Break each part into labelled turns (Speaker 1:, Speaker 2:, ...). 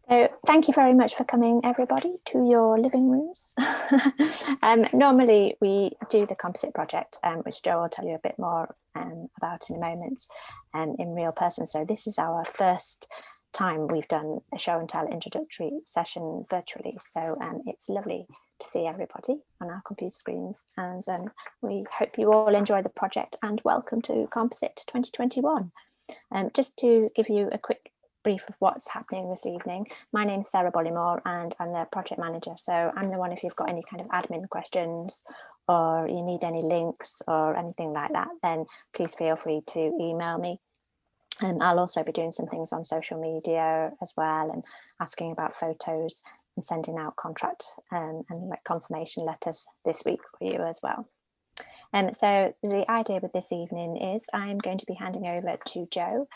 Speaker 1: So thank you very much for coming, everybody, to your living rooms. Normally we do the composite project, which Joe will tell you a bit more about in a moment, in real person. So this is our first time we've done a show and tell introductory session virtually. So it's lovely to see everybody on our computer screens, and we hope you all enjoy the project, and welcome to Composite 2021. Just to give you a quick brief of what's happening this evening. My name's Sarah Bollymore and I'm the project manager. So I'm the one, if you've got any kind of admin questions or you need any links or anything like that, then please feel free to email me. And I'll also be doing some things on social media as well, and asking about photos and sending out contract and like confirmation letters this week for you as well. So the idea with this evening is I'm going to be handing over to Jo,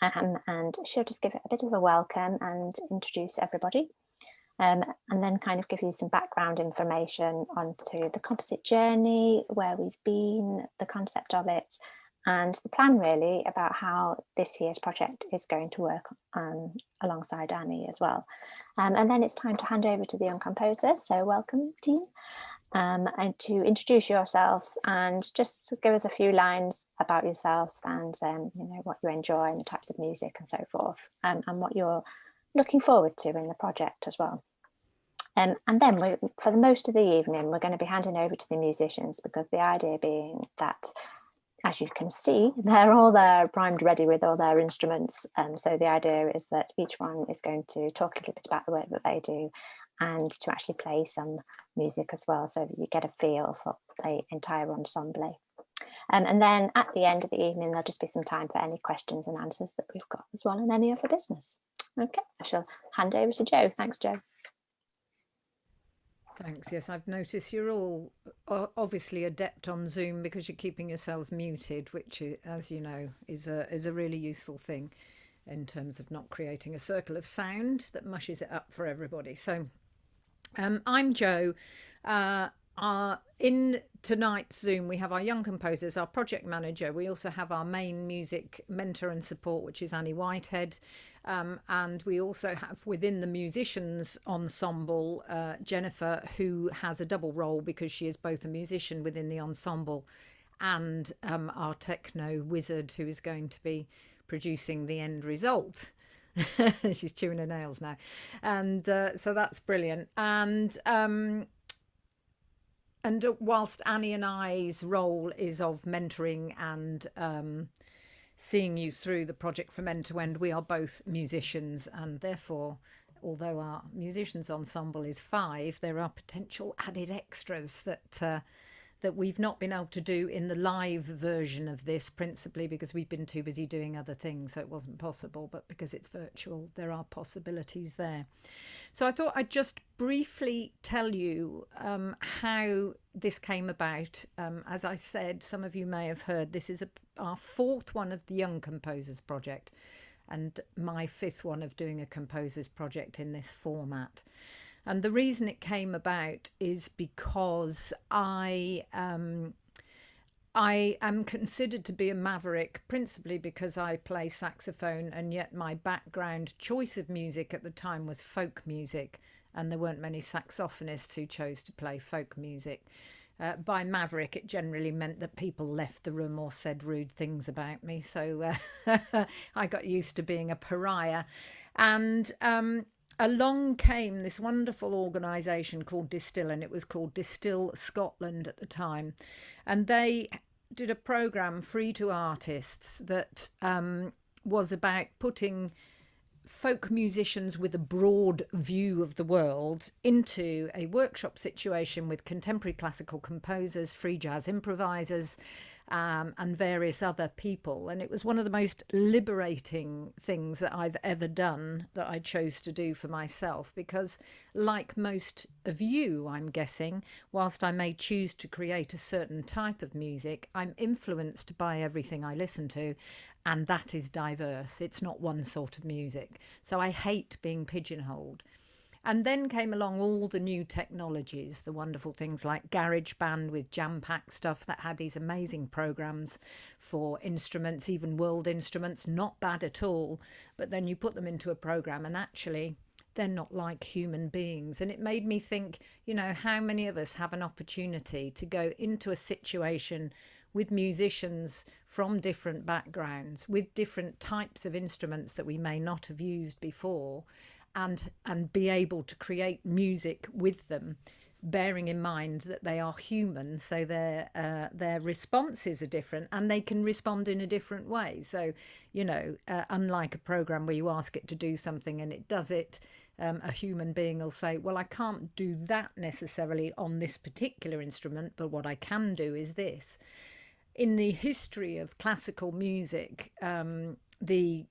Speaker 1: and she'll just give it a bit of a welcome and introduce everybody, and then kind of give you some background information onto the composite journey, where we've been, the concept of it, and the plan really about how this year's project is going to work alongside Annie as well. And then it's time to hand over to the young composers. So welcome, team. And to introduce yourselves and just to give us a few lines about yourselves and you know, what you enjoy and the types of music and so forth, and what you're looking forward to in the project as well. And then for the most of the evening, we're going to be handing over to the musicians, because the idea being that, as you can see, they're all there primed ready with all their instruments. So the idea is that each one is going to talk a little bit about the work that they do, and to actually play some music as well, so that you get a feel for the entire ensemble. And then at the end of the evening, there'll just be some time for any questions and answers that we've got as well, and any other business. Okay, I shall hand over to Jo. Thanks, Jo.
Speaker 2: Thanks. Yes, I've noticed you're all obviously adept on Zoom because you're keeping yourselves muted, which, as you know, is a really useful thing in terms of not creating a circle of sound that mushes it up for everybody. So I'm Jo. In tonight's Zoom, we have our young composers, our project manager. We also have our main music mentor and support, which is Annie Whitehead. And we also have within the musicians ensemble, Jennifer, who has a double role because she is both a musician within the ensemble and our techno wizard, who is going to be producing the end result. She's chewing her nails now. And so that's brilliant. And whilst Annie and I's role is of mentoring and seeing you through the project from end to end, we are both musicians, and therefore, although our musicians ensemble is 5, there are potential added extras that we've not been able to do in the live version of this, principally because we've been too busy doing other things, so it wasn't possible. But because it's virtual, there are possibilities there. So I thought I'd just briefly tell you how this came about. As I said, some of you may have heard, this is our 4th one of the Young Composers Project, and my 5th one of doing a composers project in this format. And the reason it came about is because I am considered to be a maverick, principally because I play saxophone, and yet my background choice of music at the time was folk music, and there weren't many saxophonists who chose to play folk music. By maverick, it generally meant that people left the room or said rude things about me. So I got used to being a pariah. And along came this wonderful organisation called Distill, and it was called Distill Scotland at the time. And they did a programme free to artists that was about putting folk musicians with a broad view of the world into a workshop situation with contemporary classical composers, free jazz improvisers, and various other people. And it was one of the most liberating things that I've ever done, that I chose to do for myself, because like most of you, I'm guessing, whilst I may choose to create a certain type of music, I'm influenced by everything I listen to, and that is diverse. It's not one sort of music. So I hate being pigeonholed. And then came along all the new technologies, the wonderful things like GarageBand with jam-packed stuff that had these amazing programs for instruments, even world instruments, not bad at all. But then you put them into a program and actually they're not like human beings. And it made me think, you know, how many of us have an opportunity to go into a situation with musicians from different backgrounds, with different types of instruments that we may not have used before, and be able to create music with them, bearing in mind that they are human, so their responses are different and they can respond in a different way. So, you know, unlike a program where you ask it to do something and it does it, a human being will say, well, I can't do that necessarily on this particular instrument, but what I can do is this. In the history of classical music, the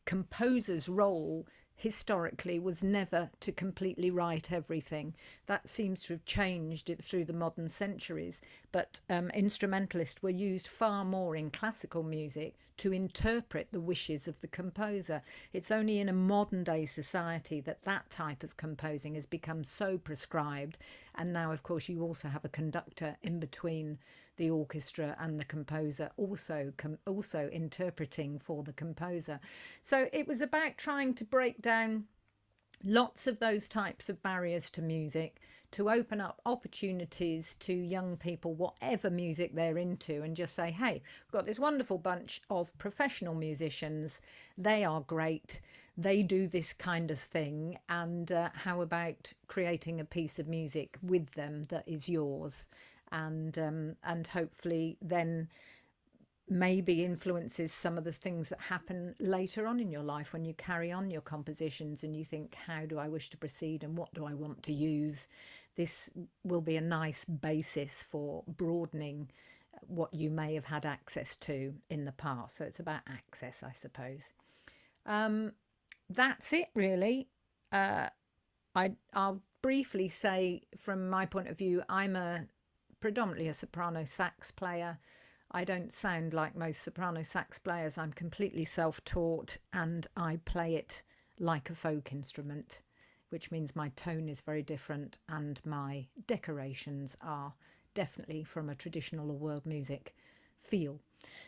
Speaker 2: composer's role historically was never to completely write everything. That seems to have changed through the modern centuries, but instrumentalists were used far more in classical music to interpret the wishes of the composer. It's only in a modern day society that that type of composing has become so prescribed, and now of course you also have a conductor in between the orchestra and the composer, also interpreting for the composer. So it was about trying to break down lots of those types of barriers to music, to open up opportunities to young people, whatever music they're into, and just say, hey, we've got this wonderful bunch of professional musicians, they are great, they do this kind of thing, and how about creating a piece of music with them that is yours? And hopefully then maybe influences some of the things that happen later on in your life when you carry on your compositions and you think, how do I wish to proceed and what do I want to use? This will be a nice basis for broadening what you may have had access to in the past. So it's about access, I suppose. That's it, really. I'll briefly say, from my point of view, I'm predominantly a soprano sax player. I don't sound like most soprano sax players. I'm completely self-taught and I play it like a folk instrument, which means my tone is very different and my decorations are definitely from a traditional or world music feel.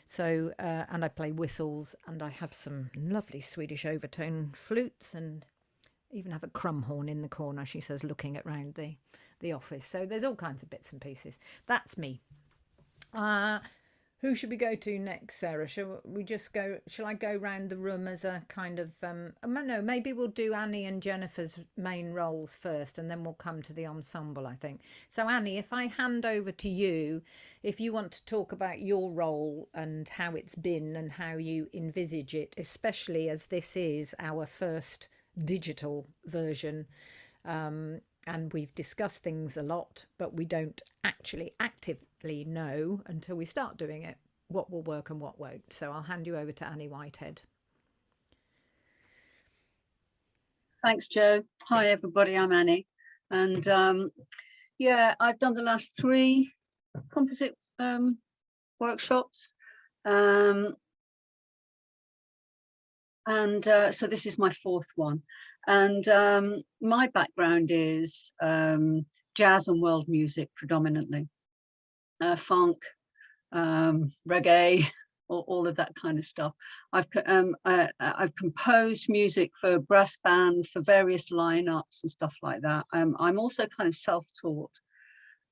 Speaker 2: So, and I play whistles and I have some lovely Swedish overtone flutes and even have a crumb horn in the corner, she says, looking around the office. So there's all kinds of bits and pieces. That's me. Who should we go to next, Sarah? Shall I go round the room as a kind of no, maybe we'll do Annie and Jennifer's main roles first and then we'll come to the ensemble, I think. So Annie, if I hand over to you, if you want to talk about your role and how it's been and how you envisage it, especially as this is our first digital version, and we've discussed things a lot, but we don't actually actively know until we start doing it what will work and what won't. So I'll hand you over to Annie Whitehead.
Speaker 3: Thanks, Jo. Hi, everybody. I'm Annie. And yeah, I've done the last 3 composite workshops. So this is my 4th one. And my background is jazz and world music predominantly, funk, reggae, all of that kind of stuff. I've composed music for brass band, for various lineups and stuff like that. I'm also kind of self-taught,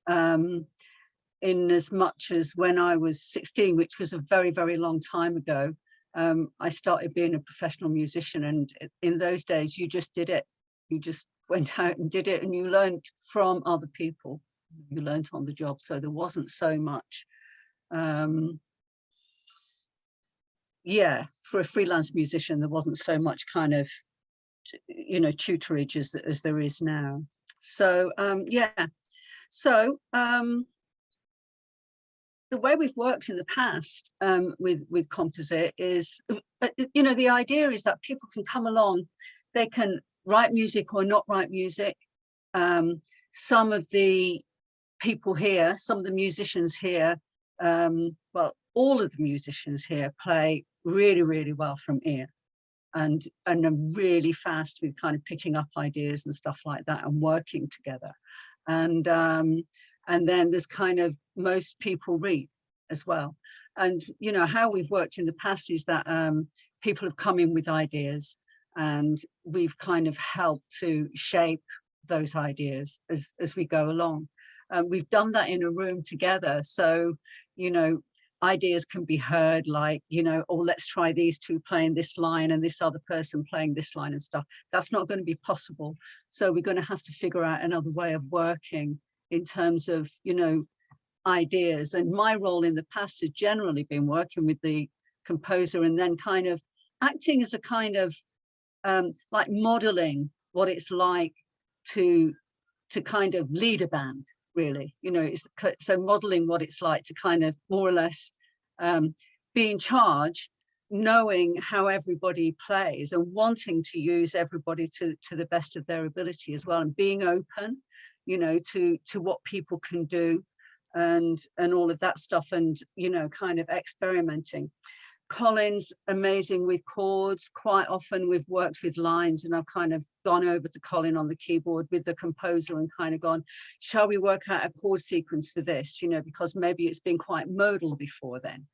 Speaker 3: in as much as when I was 16, which was a very, very long time ago, I started being a professional musician, and in those days you just did it. You just went out and did it, and you learned from other people. You learned on the job, so there wasn't so much yeah, for a freelance musician there wasn't so much kind of, you know, tutorage as there is now. So yeah, so the way we've worked in the past with composite is, you know, the idea is that people can come along, they can write music or not write music. Some of the people here, some of the musicians here, well, all of the musicians here play really, really well from ear, and are really fast with kind of picking up ideas and stuff like that and working together. And then there's kind of, most people read as well. And, you know, how we've worked in the past is that people have come in with ideas, and we've kind of helped to shape those ideas as we go along. We've done that in a room together, so ideas can be heard, like, oh, let's try these two playing this line and this other person playing this line and stuff. That's not going to be possible. So we're going to have to figure out another way of working in terms of, ideas. And my role in the past has generally been working with the composer and then kind of acting as a kind of like modeling what it's like to kind of lead a band, really. So modeling what it's like to kind of more or less be in charge, knowing how everybody plays and wanting to use everybody to the best of their ability as well, and being open, to what people can do, and all of that stuff, and kind of experimenting. Colin's amazing with chords. Quite often we've worked with lines, and I've kind of gone over to Colin on the keyboard with the composer and kind of gone, shall we work out a chord sequence for this, because maybe it's been quite modal before then,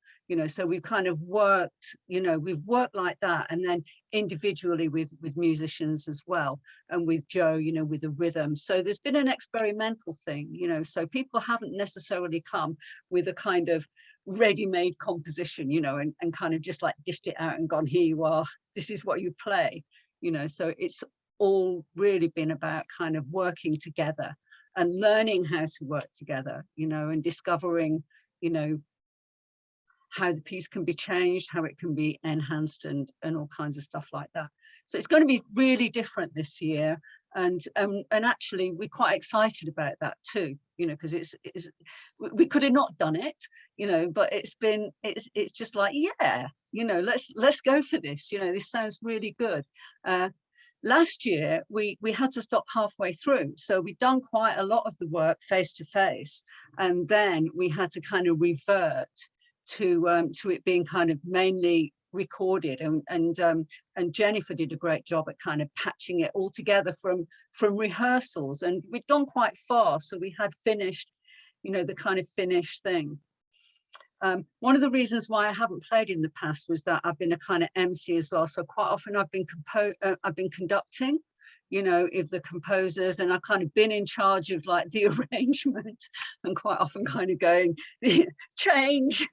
Speaker 3: so we've kind of worked, we've worked like that, and then individually with musicians as well, and with Joe, with the rhythm. So there's been an experimental thing, so people haven't necessarily come with a kind of ready-made composition, and kind of just like dished it out and gone, here you are, this is what you play, so it's all really been about kind of working together and learning how to work together, and discovering, how the piece can be changed, how it can be enhanced, and all kinds of stuff like that. So it's going to be really different this year, and actually we're quite excited about that too, because we could have not done it, but it's just like, yeah, let's go for this, this sounds really good. Last year we had to stop halfway through, so we'd done quite a lot of the work face to face, and then we had to kind of revert to it being kind of mainly recorded, and Jennifer did a great job at kind of patching it all together from rehearsals, and we'd gone quite far, so we had finished, the kind of finished thing. One of the reasons why I haven't played in the past was that I've been a kind of MC as well, so quite often I've been conducting, if the composers, and I've kind of been in charge of like the arrangement, and quite often kind of going, change,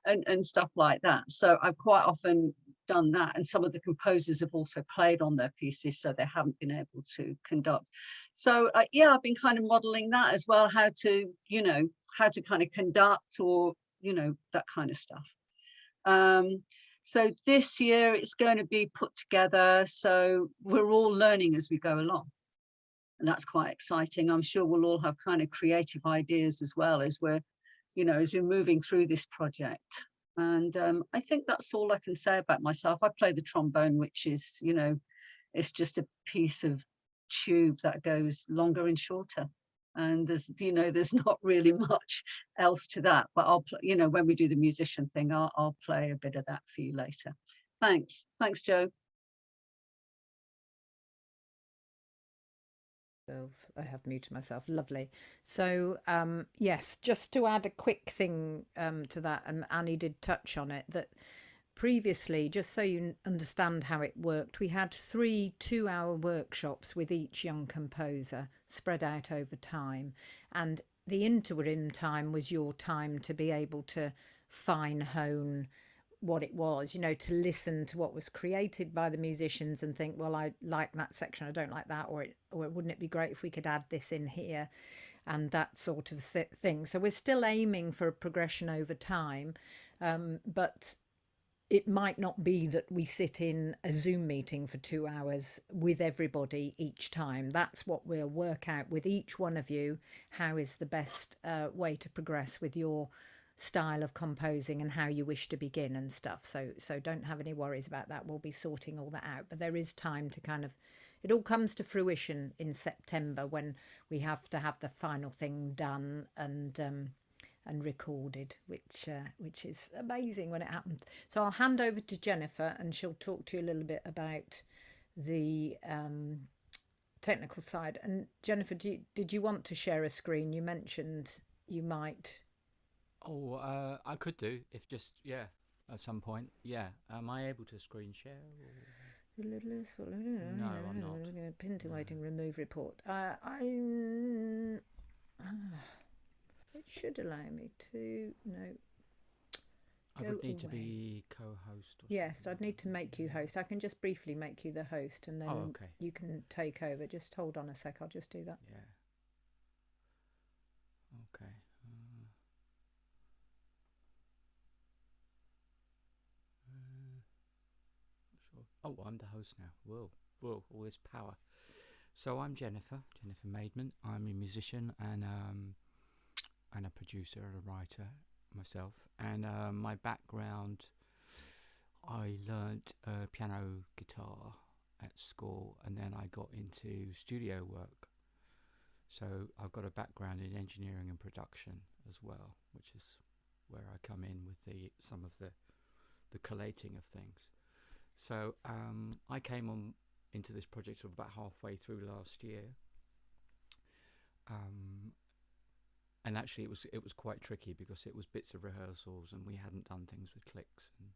Speaker 3: and stuff like that. So I've quite often done that, and some of the composers have also played on their pieces, so they haven't been able to conduct. So yeah, I've been kind of modeling that as well, how to kind of conduct, or that kind of stuff. So this year it's going to be put together, so we're all learning as we go along, and that's quite exciting. I'm sure we'll all have kind of creative ideas as well as we're moving through this project. And I think that's all I can say about myself. I play the trombone, which is, it's just a piece of tube that goes longer and shorter. And there's not really much else to that, but I'll when we do the musician thing, I'll play a bit of that for you later. Thanks, Joe.
Speaker 2: I have muted myself. Lovely. So yes, just to add a quick thing to that, and Annie did touch on it, that previously, just so you understand how it worked, we had 3 2-hour workshops with each young composer spread out over time, and the interim time was your time to be able to fine hone what it was, to listen to what was created by the musicians and think, well, I like that section, I don't like that, or wouldn't it be great if we could add this in here, and that sort of thing. So we're still aiming for a progression over time, but it might not be that we sit in a Zoom meeting for 2 hours with everybody each time. That's what we'll work out with each one of you. How is the best way to progress with your style of composing and how you wish to begin and stuff. So don't have any worries about that. We'll be sorting all that out. But there is time to kind of, it all comes to fruition in September when we have to have the final thing done and recorded, which is amazing when it happens. So I'll hand over to Jennifer and she'll talk to you a little bit about the technical side. And Jennifer, did you want to share a screen? You mentioned you might.
Speaker 4: Oh, I could do if just, yeah, at some point. Yeah. Am I able to screen share? Or... No, I'm not.
Speaker 2: Printing
Speaker 4: No.
Speaker 2: waiting, remove report. It should allow me to. No.
Speaker 4: I would need to be co-host.
Speaker 2: Yes, I'd need to make you host. I can just briefly make you the host, and then
Speaker 4: okay.
Speaker 2: you can take over. Just hold on a sec. I'll just do that.
Speaker 4: Yeah. Okay. Sure. Oh, I'm the host now. Whoa, all this power. So I'm Jennifer Maidment. I'm a musician and a producer and a writer myself. And my background, I learnt piano, guitar at school, and then I got into studio work. So I've got a background in engineering and production as well, which is where I come in with some of the collating of things. So I came on into this project sort of about halfway through last year, and actually it was quite tricky because it was bits of rehearsals and we hadn't done things with clicks, and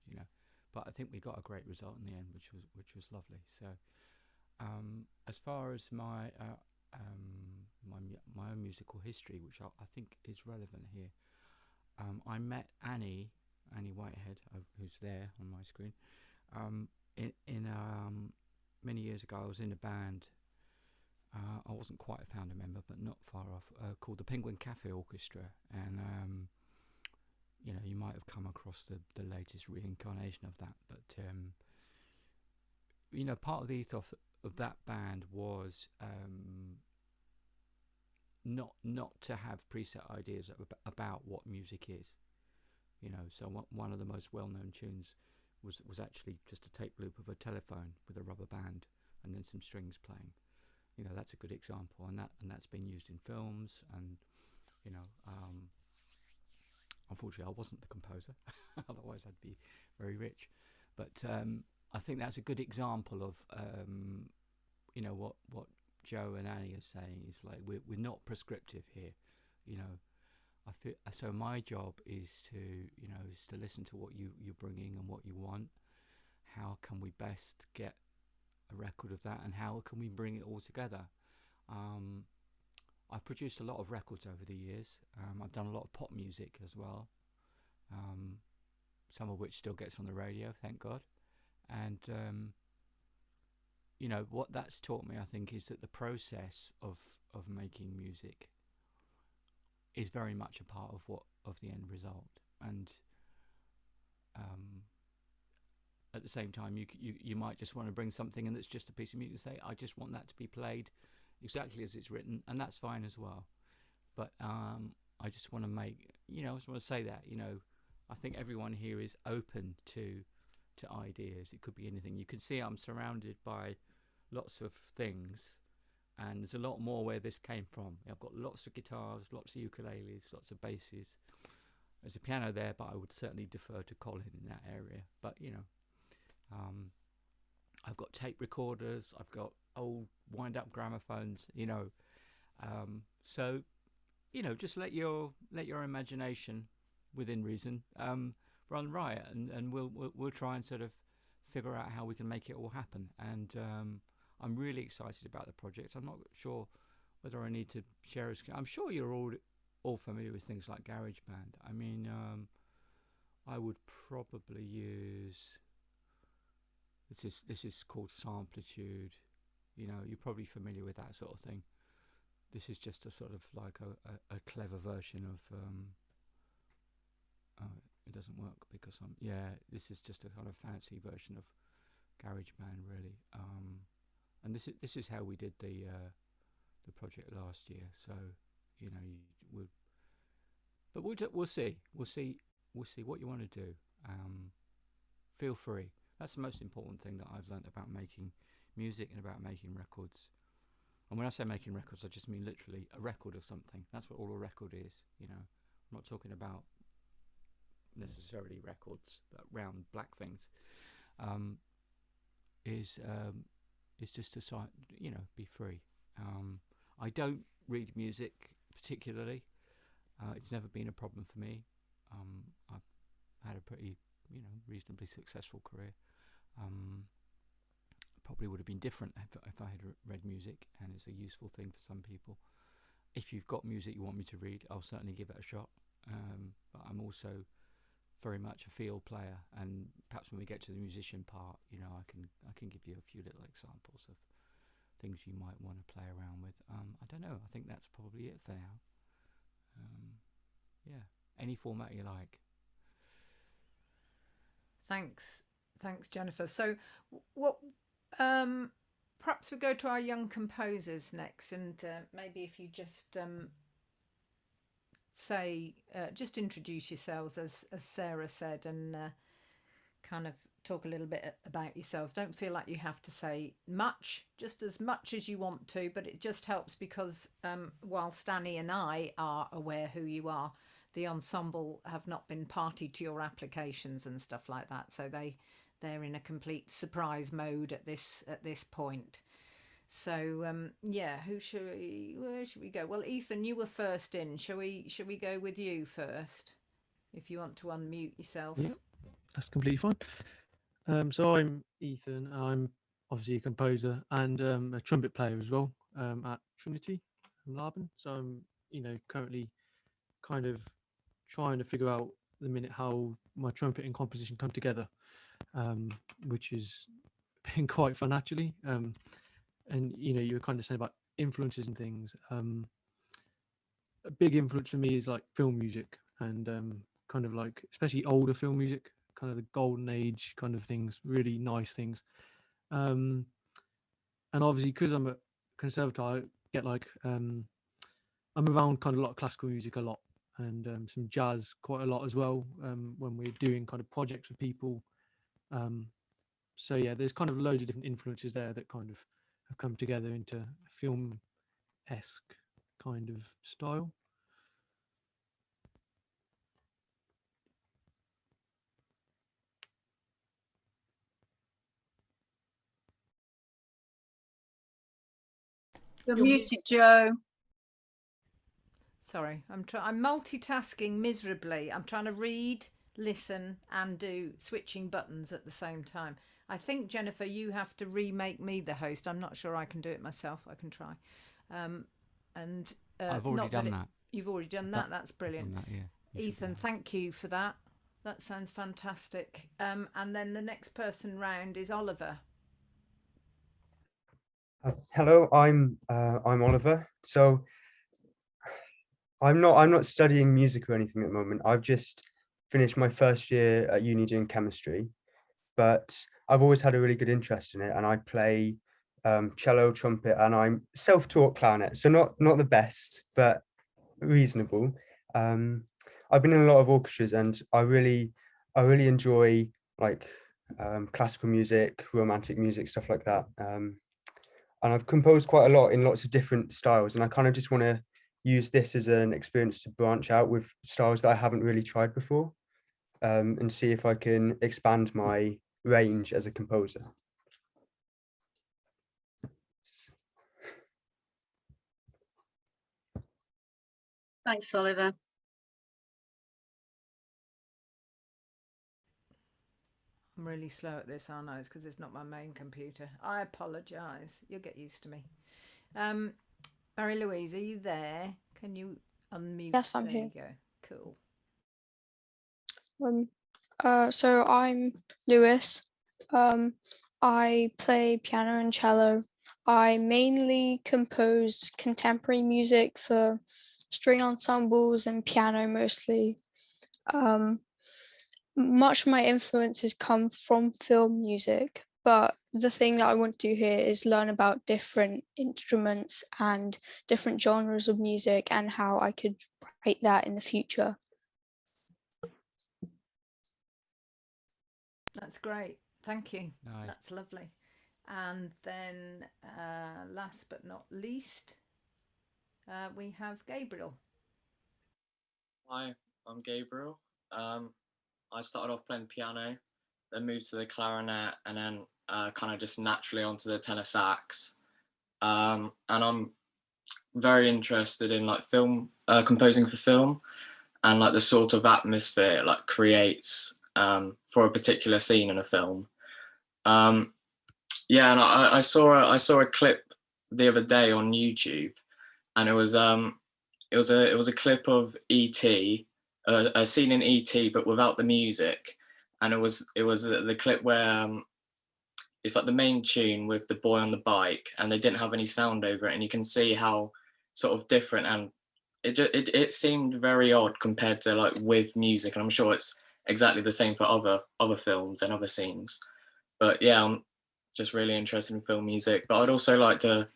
Speaker 4: but I think we got a great result in the end, which was lovely. So as far as my own musical history, which I think is relevant here, I met Annie Whitehead, who's there on my screen. In many years ago, I was in a band. I wasn't quite a founder member, but not far off, called the Penguin Cafe Orchestra, and you might have come across the latest reincarnation of that. But part of the ethos of that band was not to have preset ideas about what music is. So one of the most well-known tunes was actually just a tape loop of a telephone with a rubber band and then some strings playing. That's a good example, and that's been used in films. And unfortunately I wasn't the composer, otherwise I'd be very rich. But I think that's a good example of what Joe and Annie are saying is like we're not prescriptive here. I feel so. My job is to listen to what you're bringing and what you want. How can we best get a record of that, and how can we bring it all together? I've produced a lot of records over the years. I've done a lot of pop music as well, some of which still gets on the radio, thank God. And what that's taught me, I think, is that the process of making music is very much a part of the end result. And at the same time, you might just want to bring something in that's just a piece of music and say, I just want that to be played exactly as it's written, and that's fine as well. But I just want to I just want to say that I think everyone here is open to ideas. It could be anything. You can see I'm surrounded by lots of things, and there's a lot more where this came from. I've got lots of guitars, lots of ukuleles, lots of basses. There's a piano there, but I would certainly defer to Colin in that area. But I've got tape recorders, I've got old wind-up gramophones. So just let your imagination, within reason, run riot, and we'll try and sort of figure out how we can make it all happen. And I'm really excited about the project. I'm not sure whether I need to share a screen. I'm sure you're all familiar with things like GarageBand. I mean, I would probably use this is called Samplitude. You're probably familiar with that sort of thing. This is just a sort of like a clever version of it doesn't work because this is just a kind of fancy version of GarageBand, really. And this is how we did the project last year. So we'll see what you want to do. Feel free. That's the most important thing that I've learned about making music and about making records. And when I say making records, I just mean literally a record of something. That's what all a record is. I'm not talking about necessarily records, that round black things. Is just to be free. I don't read music particularly. It's never been a problem for me. I've had a pretty reasonably successful career. probably would have been different if I had read music, and it's a useful thing for some people. If you've got music you want me to read, I'll certainly give it a shot. But I'm also very much a field player, and perhaps when we get to the musician part, you know, I can give you a few little examples of things you might want to play around with. I don't know. I think that's probably it for now. Yeah, any format you like.
Speaker 2: Thanks, Jennifer. So, what? Perhaps we go to our young composers next, and maybe if you just just introduce yourselves as Sarah said, and kind of talk a little bit about yourselves. Don't feel like you have to say much, just as much as you want to, but it just helps because while Stanny and I are aware who you are, the ensemble have not been party to your applications and stuff like that, so they're in a complete surprise mode at this point. So yeah, where should we go? Well, Ethan, you were first in. Shall we go with you first, if you want to unmute yourself?
Speaker 5: Yep, that's completely fine. So I'm Ethan. I'm obviously a composer and a trumpet player as well at Trinity in Laban. So I'm, currently kind of trying to figure out the minute how my trumpet and composition come together, which has been quite fun actually. And you were kind of saying about influences and things. A big influence for me is like film music and kind of like especially older film music, kind of the golden age kind of things, really nice things. And obviously because I'm a conservator, I get like I'm around kind of a lot of classical music a lot, and some jazz quite a lot as well when we're doing kind of projects with people. So yeah, there's kind of loads of different influences there that kind of have come together into a film-esque kind of style.
Speaker 3: You're muted, Joe.
Speaker 2: Sorry, I'm multitasking miserably. I'm trying to read, listen, and do switching buttons at the same time. I think, Jennifer, you have to remake me the host. I'm not sure I can do it myself. I can try.
Speaker 4: I've already done that.
Speaker 2: You've already done that. That's brilliant.
Speaker 4: That, yeah.
Speaker 2: Ethan, thank you for that. That sounds fantastic. And then the next person round is Oliver.
Speaker 6: Hello, I'm Oliver. So I'm not studying music or anything at the moment. I've just finished my first year at uni doing chemistry, but I've always had a really good interest in it, and I play cello, trumpet, and I'm self-taught clarinet. So not the best, but reasonable. I've been in a lot of orchestras, and I really enjoy like classical music, romantic music, stuff like that. And I've composed quite a lot in lots of different styles, and I kind of just want to use this as an experience to branch out with styles that I haven't really tried before, and see if I can expand my range as a composer.
Speaker 3: Thanks, Oliver.
Speaker 2: I'm really slow at this, aren't I? It's because it's not my main computer. I apologise. You'll get used to me. Mary-Louise, are you there? Can you unmute?
Speaker 7: Yes, I'm
Speaker 2: there
Speaker 7: here.
Speaker 2: You go. Cool.
Speaker 7: So I'm Lewis. I play piano and cello. I mainly compose contemporary music for string ensembles and piano mostly. Much of my influences come from film music, but the thing that I want to do here is learn about different instruments and different genres of music and how I could write that in the future.
Speaker 2: That's great. Thank you.
Speaker 4: Nice.
Speaker 2: That's lovely. And then last but not least, we have Gabriel.
Speaker 8: Hi, I'm Gabriel. I started off playing piano, then moved to the clarinet, and then kind of just naturally onto the tenor sax. And I'm very interested in like film, composing for film, and like the sort of atmosphere it like creates for a particular scene in a film. Yeah, and I saw a clip the other day on YouTube, and it was a clip of E.T., a scene in E.T. but without the music, and it was the clip where it's like the main tune with the boy on the bike, and they didn't have any sound over it, and you can see how sort of different, and it seemed very odd compared to like with music, and I'm sure it's exactly the same for other films and other scenes. But yeah, I'm just really interested in film music, but I'd also like to,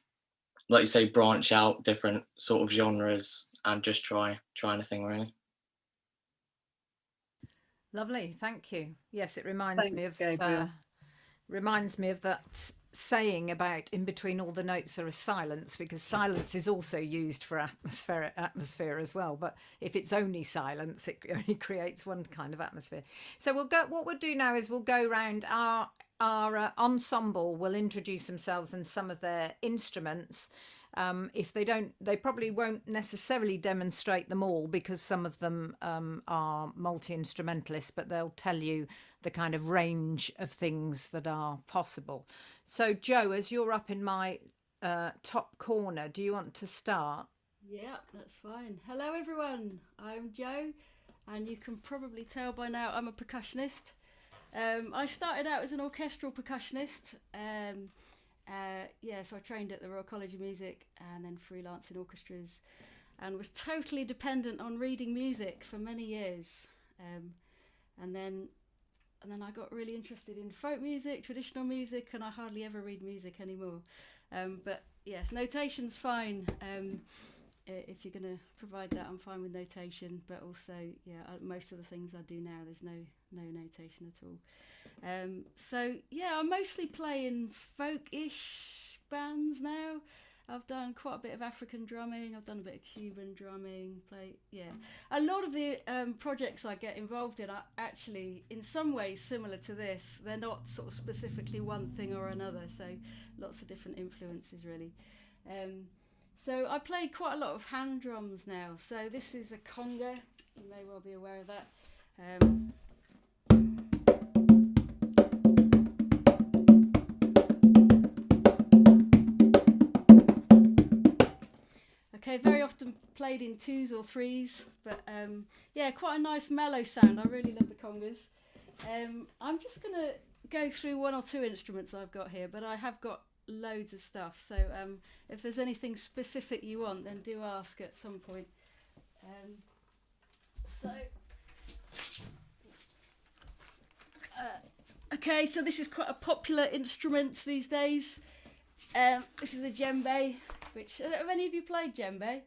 Speaker 8: like you say, branch out different sort of genres and just try anything really.
Speaker 2: Lovely, thank you. Yes, it reminds me
Speaker 3: Thanks,
Speaker 2: of
Speaker 3: Gabriel.
Speaker 2: that saying about in between all the notes there is silence, because silence is also used for atmosphere as well. But if it's only silence, it only creates one kind of atmosphere. So what we'll do now is we'll go around our ensemble will introduce themselves and some of their instruments. If they don't, they probably won't necessarily demonstrate them all, because some of them are multi-instrumentalists, but they'll tell you the kind of range of things that are possible. So Joe, as you're up in my top corner, do you want to start?
Speaker 9: Yeah, that's fine. Hello everyone, I'm Joe, and you can probably tell by now I'm a percussionist. I started out as an orchestral percussionist. So I trained at the Royal College of Music and then freelance in orchestras, and was totally dependent on reading music for many years. And then I got really interested in folk music, traditional music, and I hardly ever read music anymore. But yes, notation's fine. If you're going to provide that, I'm fine with notation. But also, most of the things I do now, there's no notation at all. I mostly play in folk-ish bands now. I've done quite a bit of African drumming. I've done a bit of Cuban drumming. A lot of the projects I get involved in are actually, in some ways, similar to this. They're not sort of specifically one thing or another. So lots of different influences, really. So I play quite a lot of hand drums now. So this is a conga. You may well be aware of that. Okay, very often played in 2s or 3s, but quite a nice mellow sound. I really love the congas. I'm just going to go through 1 or 2 instruments I've got here, but I have got loads of stuff. So if there's anything specific you want, then do ask at some point. Okay, so this is quite a popular instrument these days. This is the djembe, which, have any of you played djembe?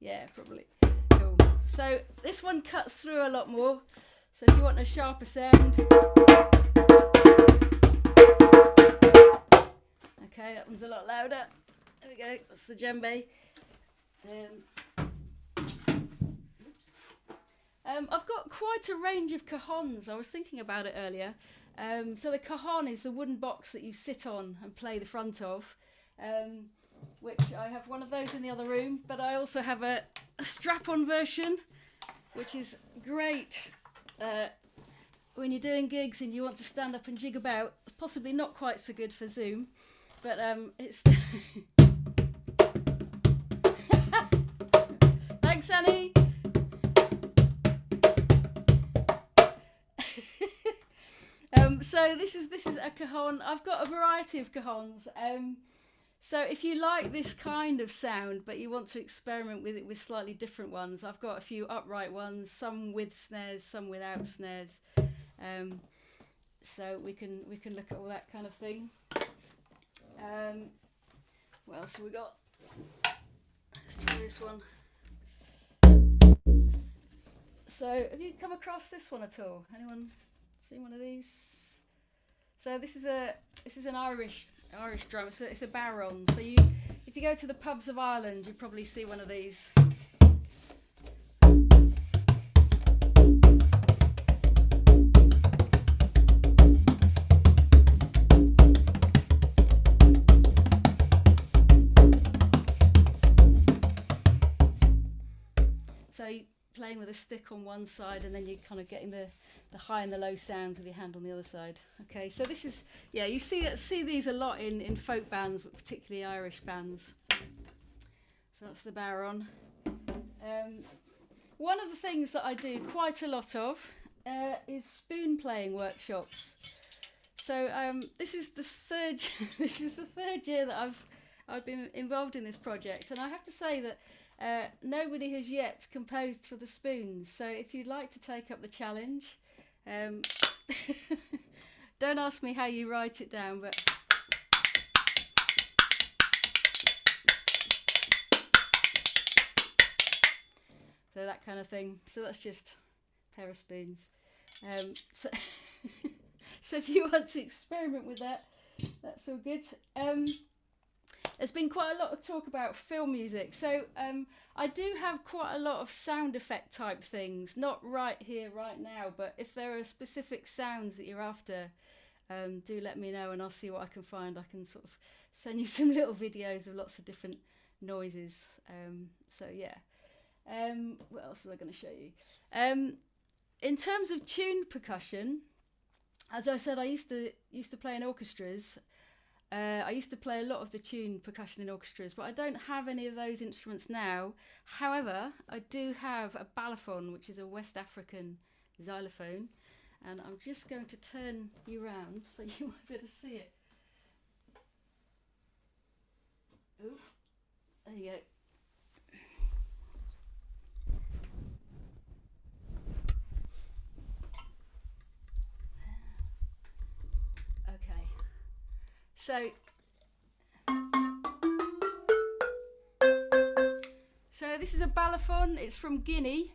Speaker 9: Yeah, probably. Cool. So this one cuts through a lot more. So if you want a sharper sound. Okay, that one's a lot louder. There we go, that's the djembe. I've got quite a range of cajons. I was thinking about it earlier. So the cajon is the wooden box that you sit on and play the front of, which I have one of those in the other room, but I also have a strap-on version, which is great when you're doing gigs and you want to stand up and jig about. It's possibly not quite so good for Zoom, but it's... Thanks, Annie! So this is a cajon. I've got a variety of cajons. So if you like this kind of sound, but you want to experiment with it with slightly different ones, I've got a few upright ones, some with snares, some without snares. So we can look at all that kind of thing. What else have we got? Let's try this one. So have you come across this one at all? Anyone seen one of these? So this is an Irish drum. It's a baron. So if you go to the pubs of Ireland, you probably see one of these. So playing with a stick on one side, and then you're kind of getting the high and the low sounds with your hand on the other side. Okay, so this is, yeah, you see these a lot in folk bands, but particularly Irish bands. So that's the baron. One of the things that I do quite a lot of is spoon playing workshops. So this is the third year that I've been involved in this project, and I have to say that nobody has yet composed for the spoons. So if you'd like to take up the challenge, don't ask me how you write it down, but so that kind of thing. So that's just a pair of spoons. So, so if you want to experiment with that, that's all good. There's been quite a lot of talk about film music, so I do have quite a lot of sound effect type things, not right here, right now, but if there are specific sounds that you're after, do let me know and I'll see what I can find. I can sort of send you some little videos of lots of different noises. So yeah. What else was I going to show you? In terms of tuned percussion, as I said, I used to play in orchestras. I used to play a lot of the tuned percussion in orchestras, but I don't have any of those instruments now. However, I do have a balafon, which is a West African xylophone, and I'm just going to turn you around so you might be able to see it. Ooh, there you go. So this is a balafon. It's from Guinea.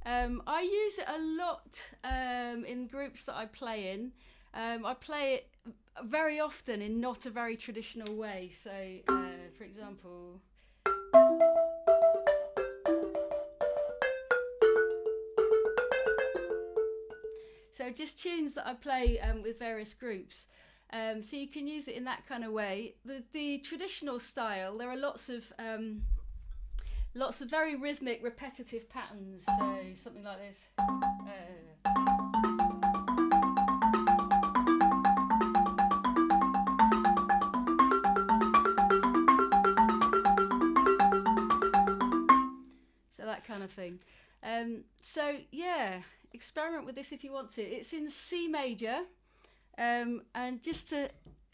Speaker 9: I use it a lot in groups that I play in. I play it very often in not a very traditional way. So, for example, so just tunes that I play with various groups. So you can use it in that kind of way. The traditional style, there are lots of very rhythmic, repetitive patterns. So something like this. So that kind of thing. So yeah, experiment with this if you want to. It's in C major. And just to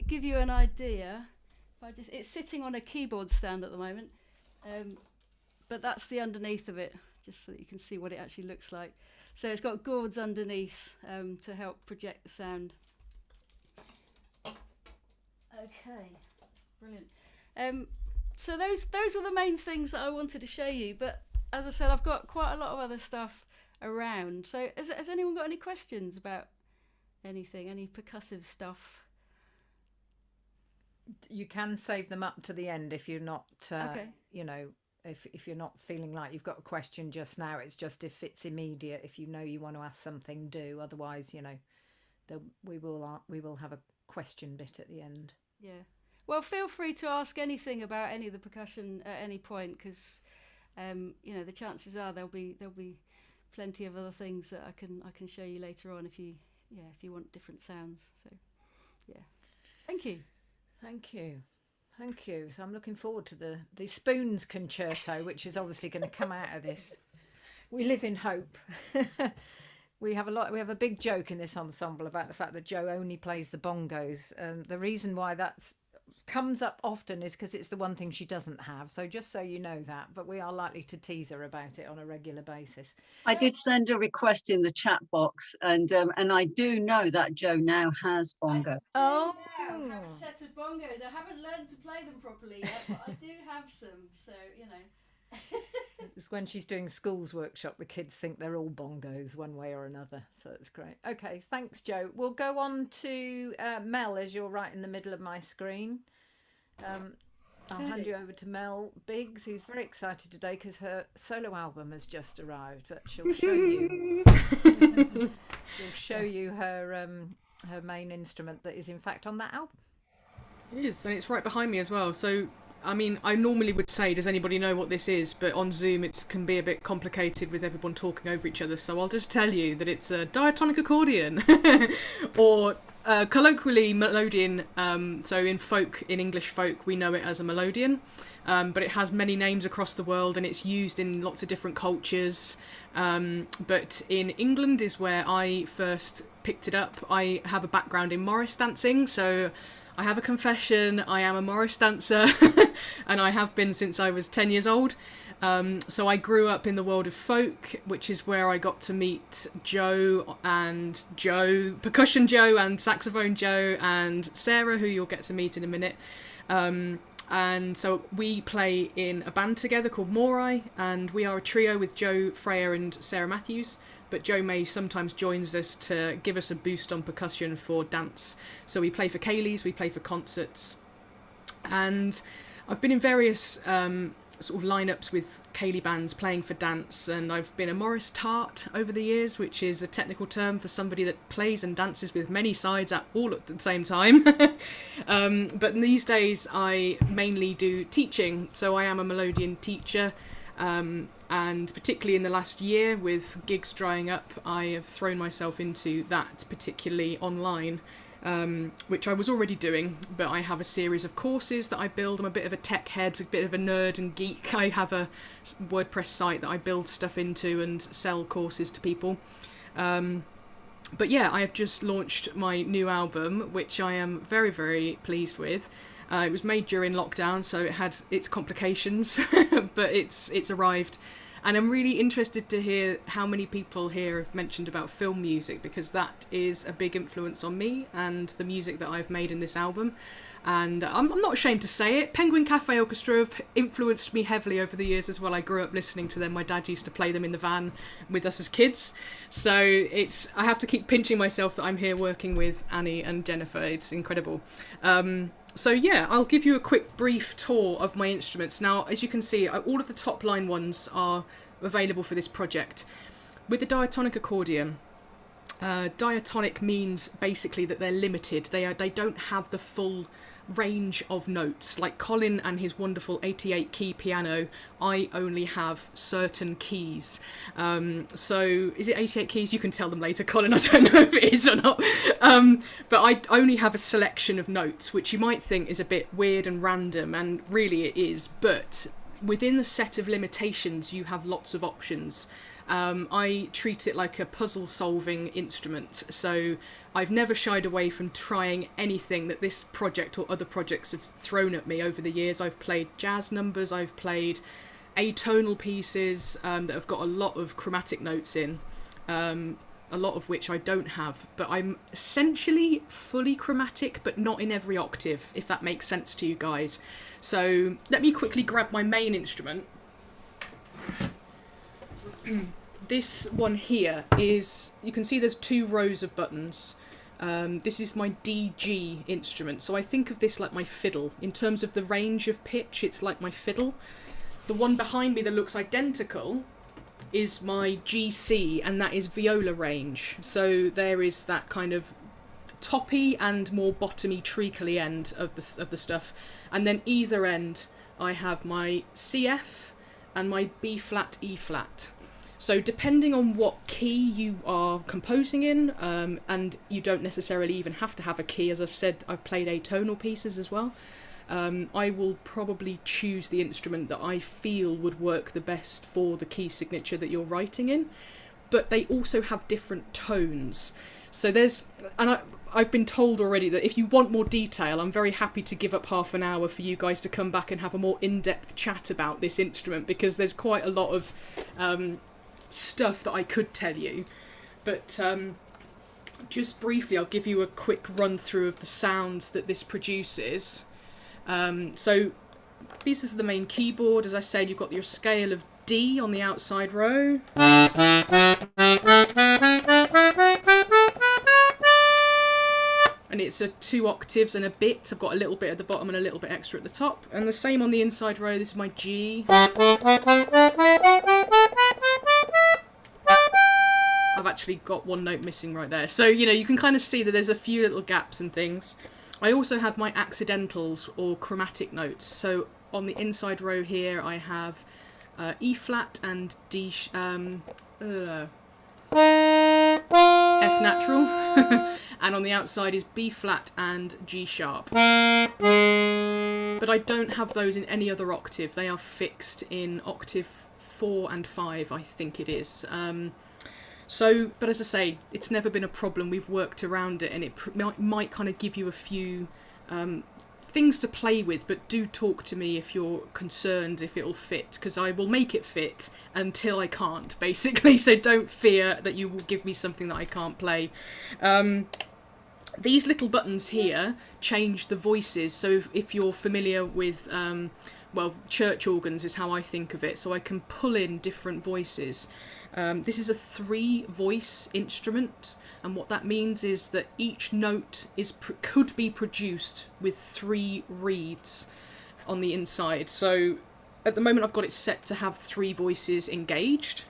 Speaker 9: give you an idea, it's sitting on a keyboard stand at the moment, but that's the underneath of it, just so that you can see what it actually looks like. So it's got gourds underneath to help project the sound. Okay, brilliant. So those are the main things that I wanted to show you, but as I said, I've got quite a lot of other stuff around. So has anyone got any questions about anything, any percussive stuff?
Speaker 2: You can save them up to the end if you're not,
Speaker 9: okay.
Speaker 2: You know, if you're not feeling like you've got a question just now. It's just if it's immediate, if you know you want to ask something, do. Otherwise, you know, we will have a question bit at the end.
Speaker 9: Yeah. Well, feel free to ask anything about any of the percussion at any point, because you know, the chances are there'll be plenty of other things that I can show you later on if you want different sounds. So yeah, thank you. So I'm looking forward to the spoons concerto, which is obviously going to come out of this. We live in hope. We have a big joke in this ensemble about the fact that Joe only plays the bongos, and the reason why that comes up often is because it's the one thing she doesn't have. So just so you know that, but we are likely to tease her about it on a regular basis.
Speaker 3: I did send a request in the chat box, and I do know that Joe now has bongo.
Speaker 9: I have a set of bongos. I haven't learned to play them properly yet, but I do have some. So you know.
Speaker 2: It's when she's doing schools workshop, the kids think they're all bongos one way or another. So it's great. Okay, thanks, Joe. We'll go on to Mel, as you're right in the middle of my screen. I'll hand you over to Mel Biggs, who's very excited today because her solo album has just arrived, but she'll show you her main instrument that is in fact on that album.
Speaker 10: It is, and it's right behind me as well. So I mean, I normally would say, does anybody know what this is? But on Zoom, it can be a bit complicated with everyone talking over each other. So I'll just tell you that it's a diatonic accordion, or colloquially melodeon. So in English folk, we know it as a melodeon. But it has many names across the world, and it's used in lots of different cultures. But in England is where I first picked it up. I have a background in Morris dancing, so I have a confession, I am a Morris dancer, and I have been since I was 10 years old. So I grew up in the world of folk, which is where I got to meet Percussion Joe and Saxophone Joe, and Sarah, who you'll get to meet in a minute. And so we play in a band together called Morai, and we are a trio with Joe Freyer and Sarah Matthews. But Joe May sometimes joins us to give us a boost on percussion for dance. So we play for Kayleys, we play for concerts. And I've been in various sort of lineups with Kaylee bands playing for dance, and I've been a Morris Tart over the years, which is a technical term for somebody that plays and dances with many sides all at the same time. But these days I mainly do teaching, so I am a melodeon teacher. And particularly in the last year, with gigs drying up, I have thrown myself into that, particularly online, which I was already doing, but I have a series of courses that I build. I'm a bit of a tech head, a bit of a nerd and geek. I have a WordPress site that I build stuff into and sell courses to people. But yeah, I have just launched my new album, which I am very, very pleased with. It was made during lockdown, so it had its complications, but it's arrived. And I'm really interested to hear how many people here have mentioned about film music, because that is a big influence on me and the music that I've made in this album. And I'm not ashamed to say it. Penguin Cafe Orchestra have influenced me heavily over the years as well. I grew up listening to them. My dad used to play them in the van with us as kids. So I have to keep pinching myself that I'm here working with Annie and Jennifer. It's incredible. So yeah, I'll give you a quick brief tour of my instruments. Now, as you can see, all of the top line ones are available for this project. With the diatonic accordion, diatonic means basically that they're limited. They don't have the full range of notes. Like Colin and his wonderful 88 key piano, I only have certain keys. So is it 88 keys? You can tell them later, Colin. I don't know if it is or not. But I only have a selection of notes, which you might think is a bit weird and random, and really it is. But within the set of limitations, you have lots of options. I treat it like a puzzle solving instrument, so I've never shied away from trying anything that this project or other projects have thrown at me over the years. I've played jazz numbers, I've played atonal pieces that have got a lot of chromatic notes in, a lot of which I don't have, but I'm essentially fully chromatic, but not in every octave, if that makes sense to you guys. So let me quickly grab my main instrument. This one here is, you can see there's 2 rows of buttons. This is my DG instrument, so I think of this like my fiddle. In terms of the range of pitch, it's like my fiddle. The one behind me that looks identical is my GC, and that is viola range. So there is that kind of toppy and more bottomy treacly end of the stuff, and then either end I have my CF and my B flat, E flat. So depending on what key you are composing in, and you don't necessarily even have to have a key, as I've said, I've played atonal pieces as well, I will probably choose the instrument that I feel would work the best for the key signature that you're writing in. But they also have different tones. So I've been told already that if you want more detail, I'm very happy to give up half an hour for you guys to come back and have a more in-depth chat about this instrument, because there's quite a lot of stuff that I could tell you. But just briefly, I'll give you a quick run through of the sounds that this produces. So this is the main keyboard. As I said, you've got your scale of D on the outside row. And it's a 2 octaves and a bit. I've got a little bit at the bottom and a little bit extra at the top. And the same on the inside row. This is my G. I've actually got 1 note missing right there. So, you know, you can kind of see that there's a few little gaps and things. I also have my accidentals or chromatic notes. So on the inside row here I have E flat and F natural, and on the outside is B flat and G sharp. But I don't have those in any other octave. They are fixed in octave 4 and 5, I think it is. But as I say, it's never been a problem. We've worked around it, and it might kind of give you a few things to play with, but do talk to me if you're concerned if it'll fit, because I will make it fit until I can't, basically. So don't fear that you will give me something that I can't play. These little buttons here change the voices. So if you're familiar with, church organs is how I think of it. So I can pull in different voices. This is a 3-voice instrument, and what that means is that each note could be produced with 3 reeds on the inside. So at the moment I've got it set to have 3 voices engaged.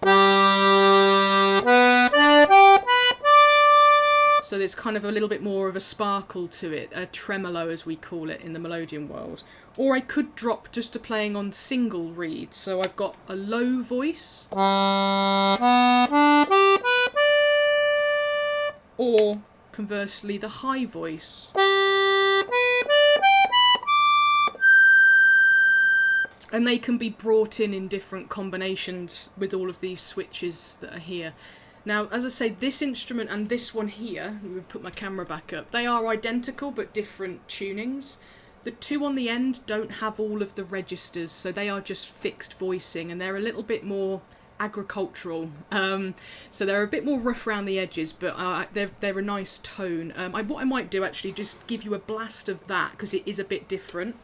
Speaker 10: So there's kind of a little bit more of a sparkle to it, a tremolo as we call it in the melodeon world. Or I could drop just to playing on single reeds. So I've got a low voice. Or conversely the high voice. And they can be brought in different combinations with all of these switches that are here. Now, as I say, this instrument and this one here, I'm going to put my camera back up, they are identical but different tunings. The 2 on the end don't have all of the registers, so they are just fixed voicing, and they're a little bit more agricultural. So they're a bit more rough around the edges, but they're a nice tone. What I might do actually, just give you a blast of that, because it is a bit different.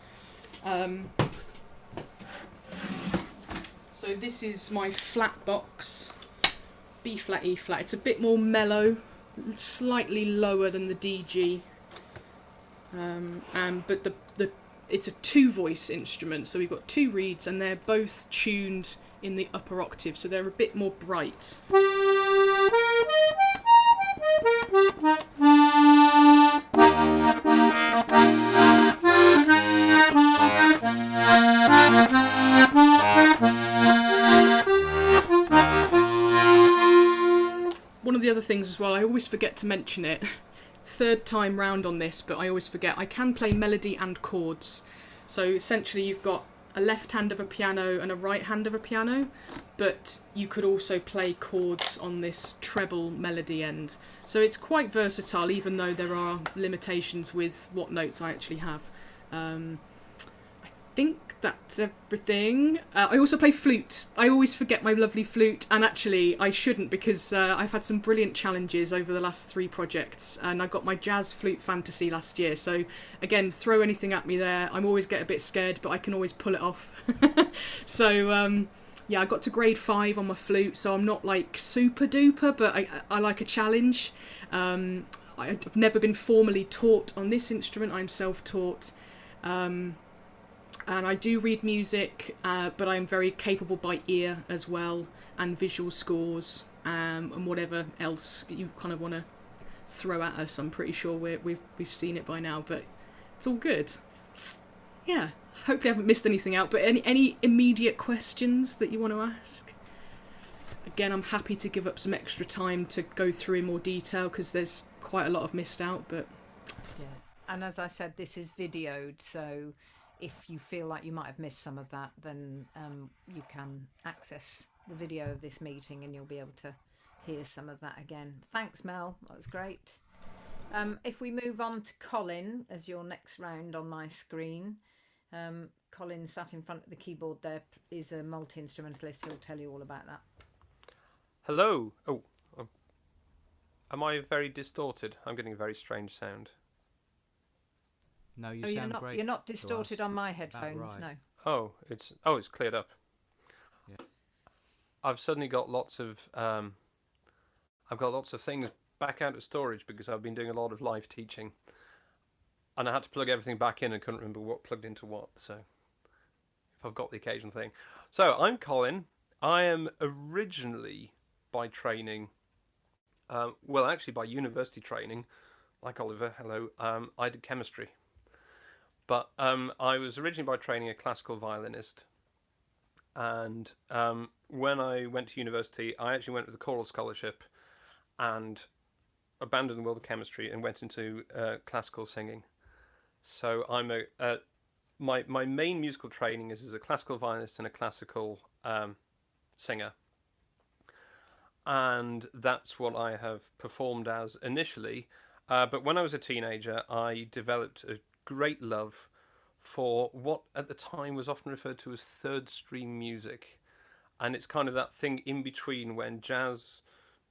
Speaker 10: So this is my flat box. B flat, E flat. It's a bit more mellow, slightly lower than the DG, but it's a 2-voice instrument. So we've got 2 reeds, and they're both tuned in the upper octave, so they're a bit more bright. One of the other things as well, I always forget to mention it, 3rd time round on this, but I always forget, I can play melody and chords. So essentially you've got a left hand of a piano and a right hand of a piano, but you could also play chords on this treble melody end. So it's quite versatile, even though there are limitations with what notes I actually have. I think that's everything. I also play flute. I always forget my lovely flute, and actually I shouldn't, because I've had some brilliant challenges over the last 3 projects, and I got my jazz flute fantasy last year. So again, throw anything at me there. I'm always get a bit scared, but I can always pull it off. So yeah, I got to grade 5 on my flute, so I'm not like super duper, but I like a challenge. I've never been formally taught on this instrument. I'm self-taught. And I do read music, but I'm very capable by ear as well, and visual scores, and whatever else you kind of want to throw at us. I'm pretty sure we've seen it by now, but it's all good. Yeah, hopefully I haven't missed anything out, but any immediate questions that you want to ask? Again, I'm happy to give up some extra time to go through in more detail, because there's quite a lot I've missed out, but...
Speaker 2: Yeah, and as I said, this is videoed, so... if you feel like you might have missed some of that, then you can access the video of this meeting and you'll be able to hear some of that again. Thanks, Mel. That was great. If we move on to Colin as your next round on my screen. Colin sat in front of the keyboard there, is a multi-instrumentalist. He'll tell you all about that.
Speaker 11: Hello. Oh, am I very distorted? I'm getting a very strange sound.
Speaker 4: No, you sound great.
Speaker 2: You're not distorted on my headphones,
Speaker 4: right.
Speaker 11: Oh,
Speaker 2: no.
Speaker 11: it's cleared up.
Speaker 4: Yeah.
Speaker 11: I've suddenly got lots of things back out of storage because I've been doing a lot of live teaching, and I had to plug everything back in and couldn't remember what plugged into what. So if I've got the occasional thing. So I'm Colin. I am originally by training, well, actually by university training, like Oliver. Hello. I did chemistry. But I was originally by training a classical violinist, and when I went to university, I actually went with a choral scholarship and abandoned the world of chemistry and went into classical singing. So I'm my main musical training is as a classical violinist and a classical singer, and that's what I have performed as initially. But when I was a teenager, I developed a great love for what at the time was often referred to as third stream music, and it's kind of that thing in between when jazz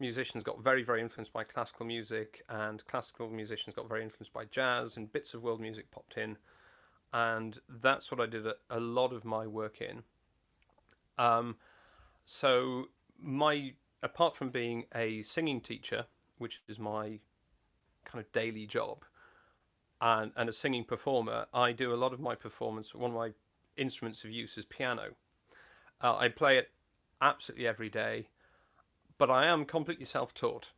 Speaker 11: musicians got very, very influenced by classical music, and classical musicians got very influenced by jazz, and bits of world music popped in, and that's what I did a lot of my work in. So apart from being a singing teacher, which is my kind of daily job, and a singing performer, I do a lot of my performance. One of my instruments of use is piano. I play it absolutely every day, but I am completely self-taught.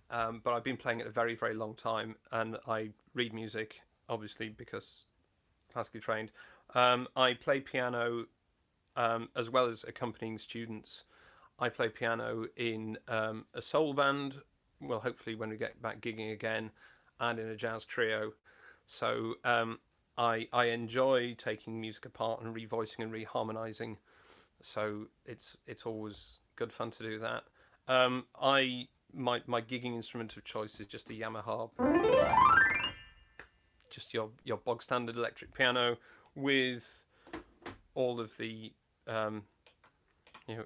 Speaker 11: But I've been playing it a very, very long time, and I read music, obviously, because classically trained. I play piano as well as accompanying students. I play piano in a soul band, well, hopefully when we get back gigging again, and in a jazz trio. So I enjoy taking music apart and revoicing and reharmonizing. So it's always good fun to do that. My gigging instrument of choice is just a Yamaha, just your bog standard electric piano with all of the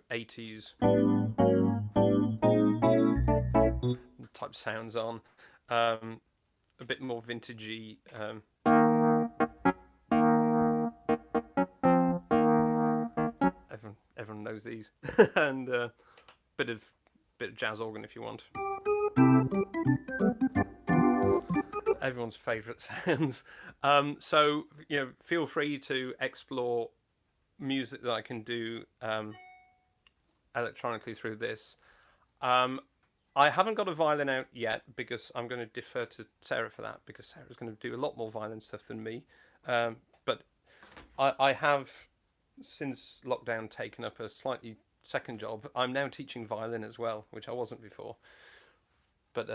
Speaker 11: 80s type sounds on, a bit more vintagey. Everyone knows these, and bit of jazz organ if you want. Everyone's favourite sounds. So feel free to explore music that I can do electronically through this. I haven't got a violin out yet because I'm going to defer to Sarah for that, because Sarah's going to do a lot more violin stuff than me. But I have, since lockdown, taken up a slightly second job. I'm now teaching violin as well, which I wasn't before. But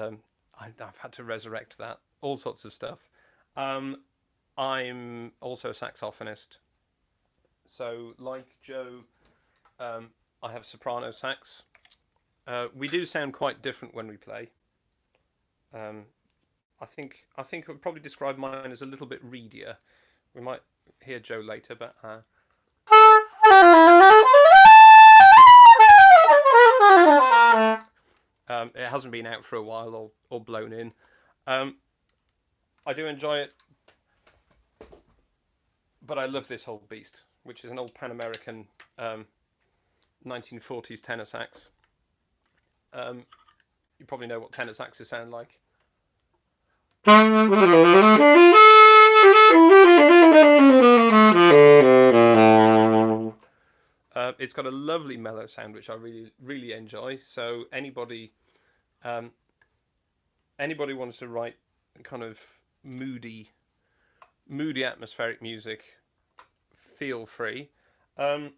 Speaker 11: I've had to resurrect that. All sorts of stuff. I'm also a saxophonist. So, like Joe, I have soprano sax. We do sound quite different when we play. I think I would probably describe mine as a little bit reedier. We might hear Joe later, but it hasn't been out for a while or blown in. I do enjoy it, but I love this whole beast, which is an old Pan American 1940s tenor sax. You probably know what tenor saxes sound like. It's got a lovely mellow sound, which I really, really enjoy. So anybody wants to write kind of moody atmospheric music, feel free. I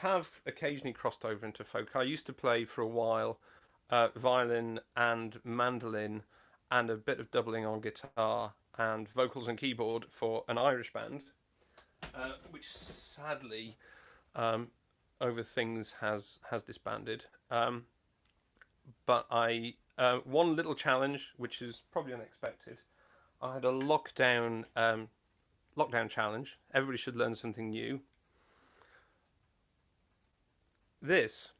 Speaker 11: have occasionally crossed over into folk. I used to play for a while violin and mandolin and a bit of doubling on guitar and vocals and keyboard for an Irish band, which sadly over things has disbanded. But one little challenge, which is probably unexpected, I had a lockdown challenge. Everybody should learn something new. This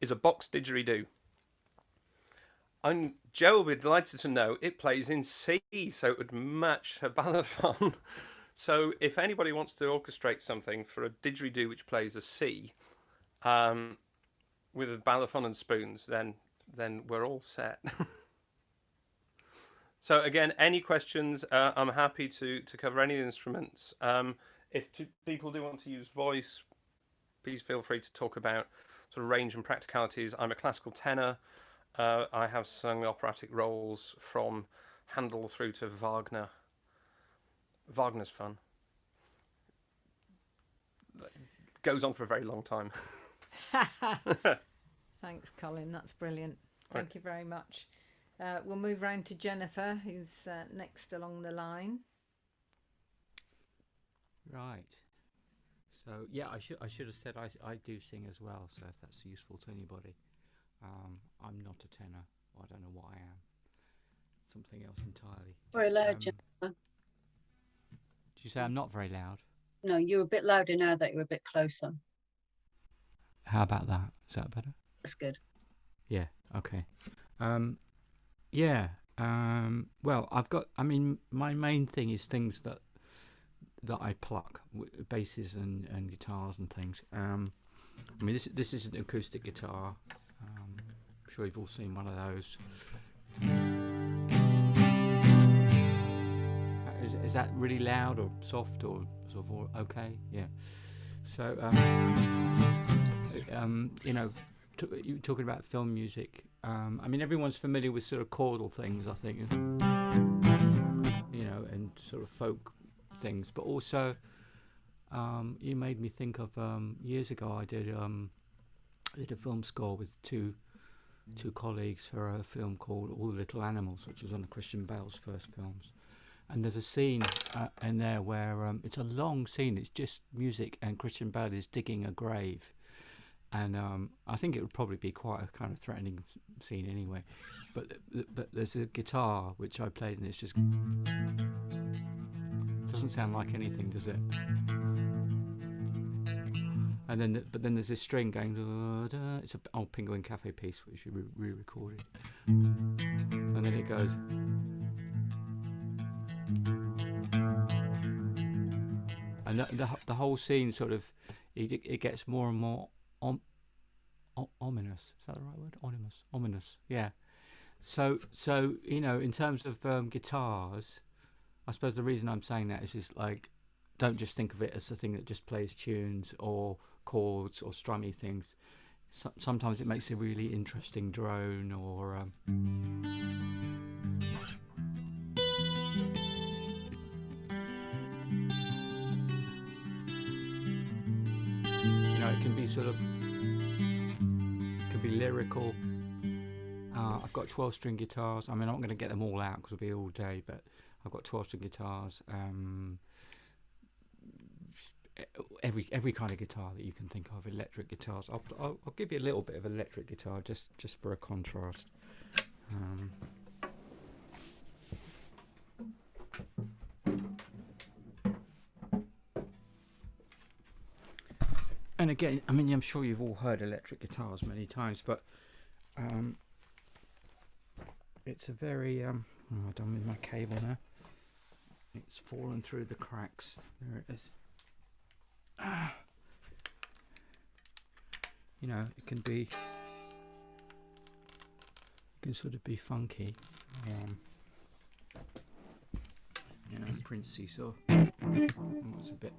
Speaker 11: is a box didgeridoo. And Joe will be delighted to know it plays in C, so it would match her balafon. So if anybody wants to orchestrate something for a didgeridoo which plays a C, with a balafon and spoons, then we're all set. So again, any questions? I'm happy to cover any instruments. if people do want to use voice, please feel free to talk about sort of range and practicalities. I'm a classical tenor. I have sung operatic roles from Handel through to Wagner. Wagner's fun. Goes on for a very long time.
Speaker 2: Thanks, Colin. That's brilliant. Thank you very much. We'll move round to Jennifer, who's next along the line.
Speaker 4: Right. So yeah, I should have said I do sing as well. So if that's useful to anybody, I'm not a tenor. Or I don't know what I am. Something else entirely.
Speaker 3: Very loud, Jennifer.
Speaker 4: Did you say I'm not very loud?
Speaker 3: No, you're a bit louder now that you're a bit closer.
Speaker 4: How about that? Is that better?
Speaker 3: That's good.
Speaker 4: Yeah. Okay. Yeah. Well, I mean, my main thing is things that I pluck, basses and guitars and things. I mean, this is an acoustic guitar. I'm sure you've all seen one of those. Is that really loud or soft or sort of okay? Yeah. So, you know, you're talking about film music. I mean, everyone's familiar with sort of chordal things, I think, you know, and sort of folk things. But also, you made me think of years ago. I did a film score with two colleagues for a film called All the Little Animals, which was one of Christian Bale's first films. And there's a scene in there where it's a long scene. It's just music, and Christian Bale is digging a grave. And I think it would probably be quite a kind of threatening scene anyway. But there's a guitar which I played, and it's just doesn't sound like anything, does it? And then but then there's this string going. Da, da. It's an old Penguin Cafe piece which we re-recorded, and then it goes. And the whole scene sort of it gets more and more ominous. Is that the right word? Ominous. Yeah. So you know, in terms of guitars, I suppose the reason I'm saying that is just like, don't just think of it as a thing that just plays tunes or chords or strummy things. Sometimes it makes a really interesting drone or. You know, it can be sort of, it can be lyrical. I've got 12-string guitars. I mean, I'm not going to get them all out because it'll be all day, but I've got 12-string guitars. Every kind of guitar that you can think of, electric guitars. I'll give you a little bit of electric guitar just for a contrast. And again, I mean, I'm sure you've all heard electric guitars many times, but it's a very I'm done with my cable now. It's fallen through the cracks. There it is. You know, it can sort of be funky, you know, princey. So it's a bit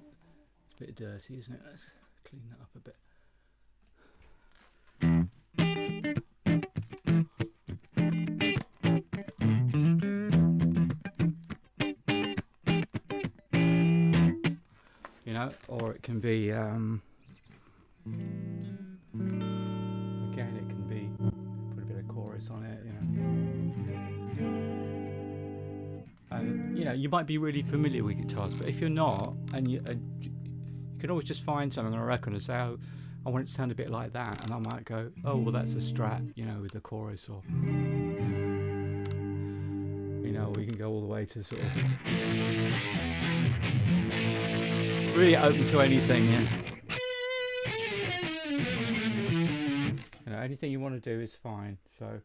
Speaker 4: dirty, isn't it? Let's clean that up a bit. You know, or it can be again, it can be put a bit of chorus on it, you know. And you know, you might be really familiar with guitars, but if you're not, and you can always just find something on a record and say, oh, I want it to sound a bit like that, and I might go, oh, well, that's a Strat, you know, with the chorus, or you know, we can go all the way to sort of really open to anything, yeah. You know, anything you want to do is fine. So,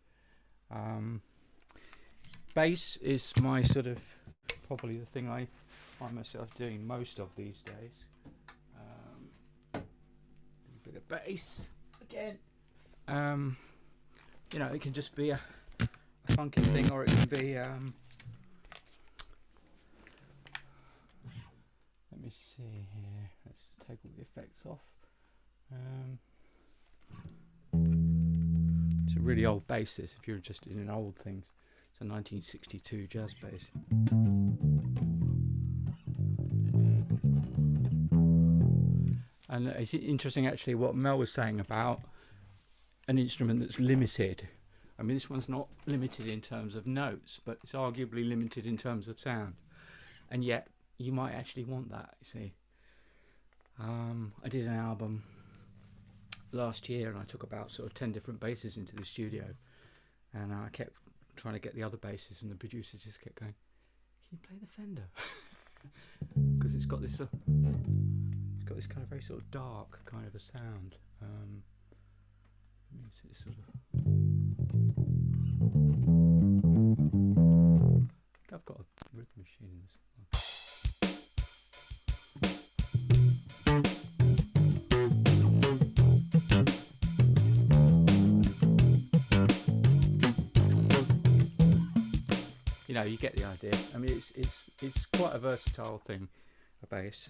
Speaker 4: bass is my sort of probably the thing I find myself doing most of these days. A bit of bass again. You know, it can just be a funky thing, or it can be. Let me me see here. Let's just take all the effects off. It's a really old bass this, if you're interested in old things. It's a 1962 jazz bass. And it's interesting actually what Mel was saying about an instrument that's limited. I mean, this one's not limited in terms of notes, but it's arguably limited in terms of sound. And yet, you might actually want that, you see. I did an album last year and I took about sort of 10 different basses into the studio. And I kept trying to get the other basses and the producer just kept going, can you play the Fender? Because it's got this kind of very sort of dark kind of a sound. It's sort of, I've got a rhythm machine in this. You know, you get the idea. I mean, it's quite a versatile thing, a bass.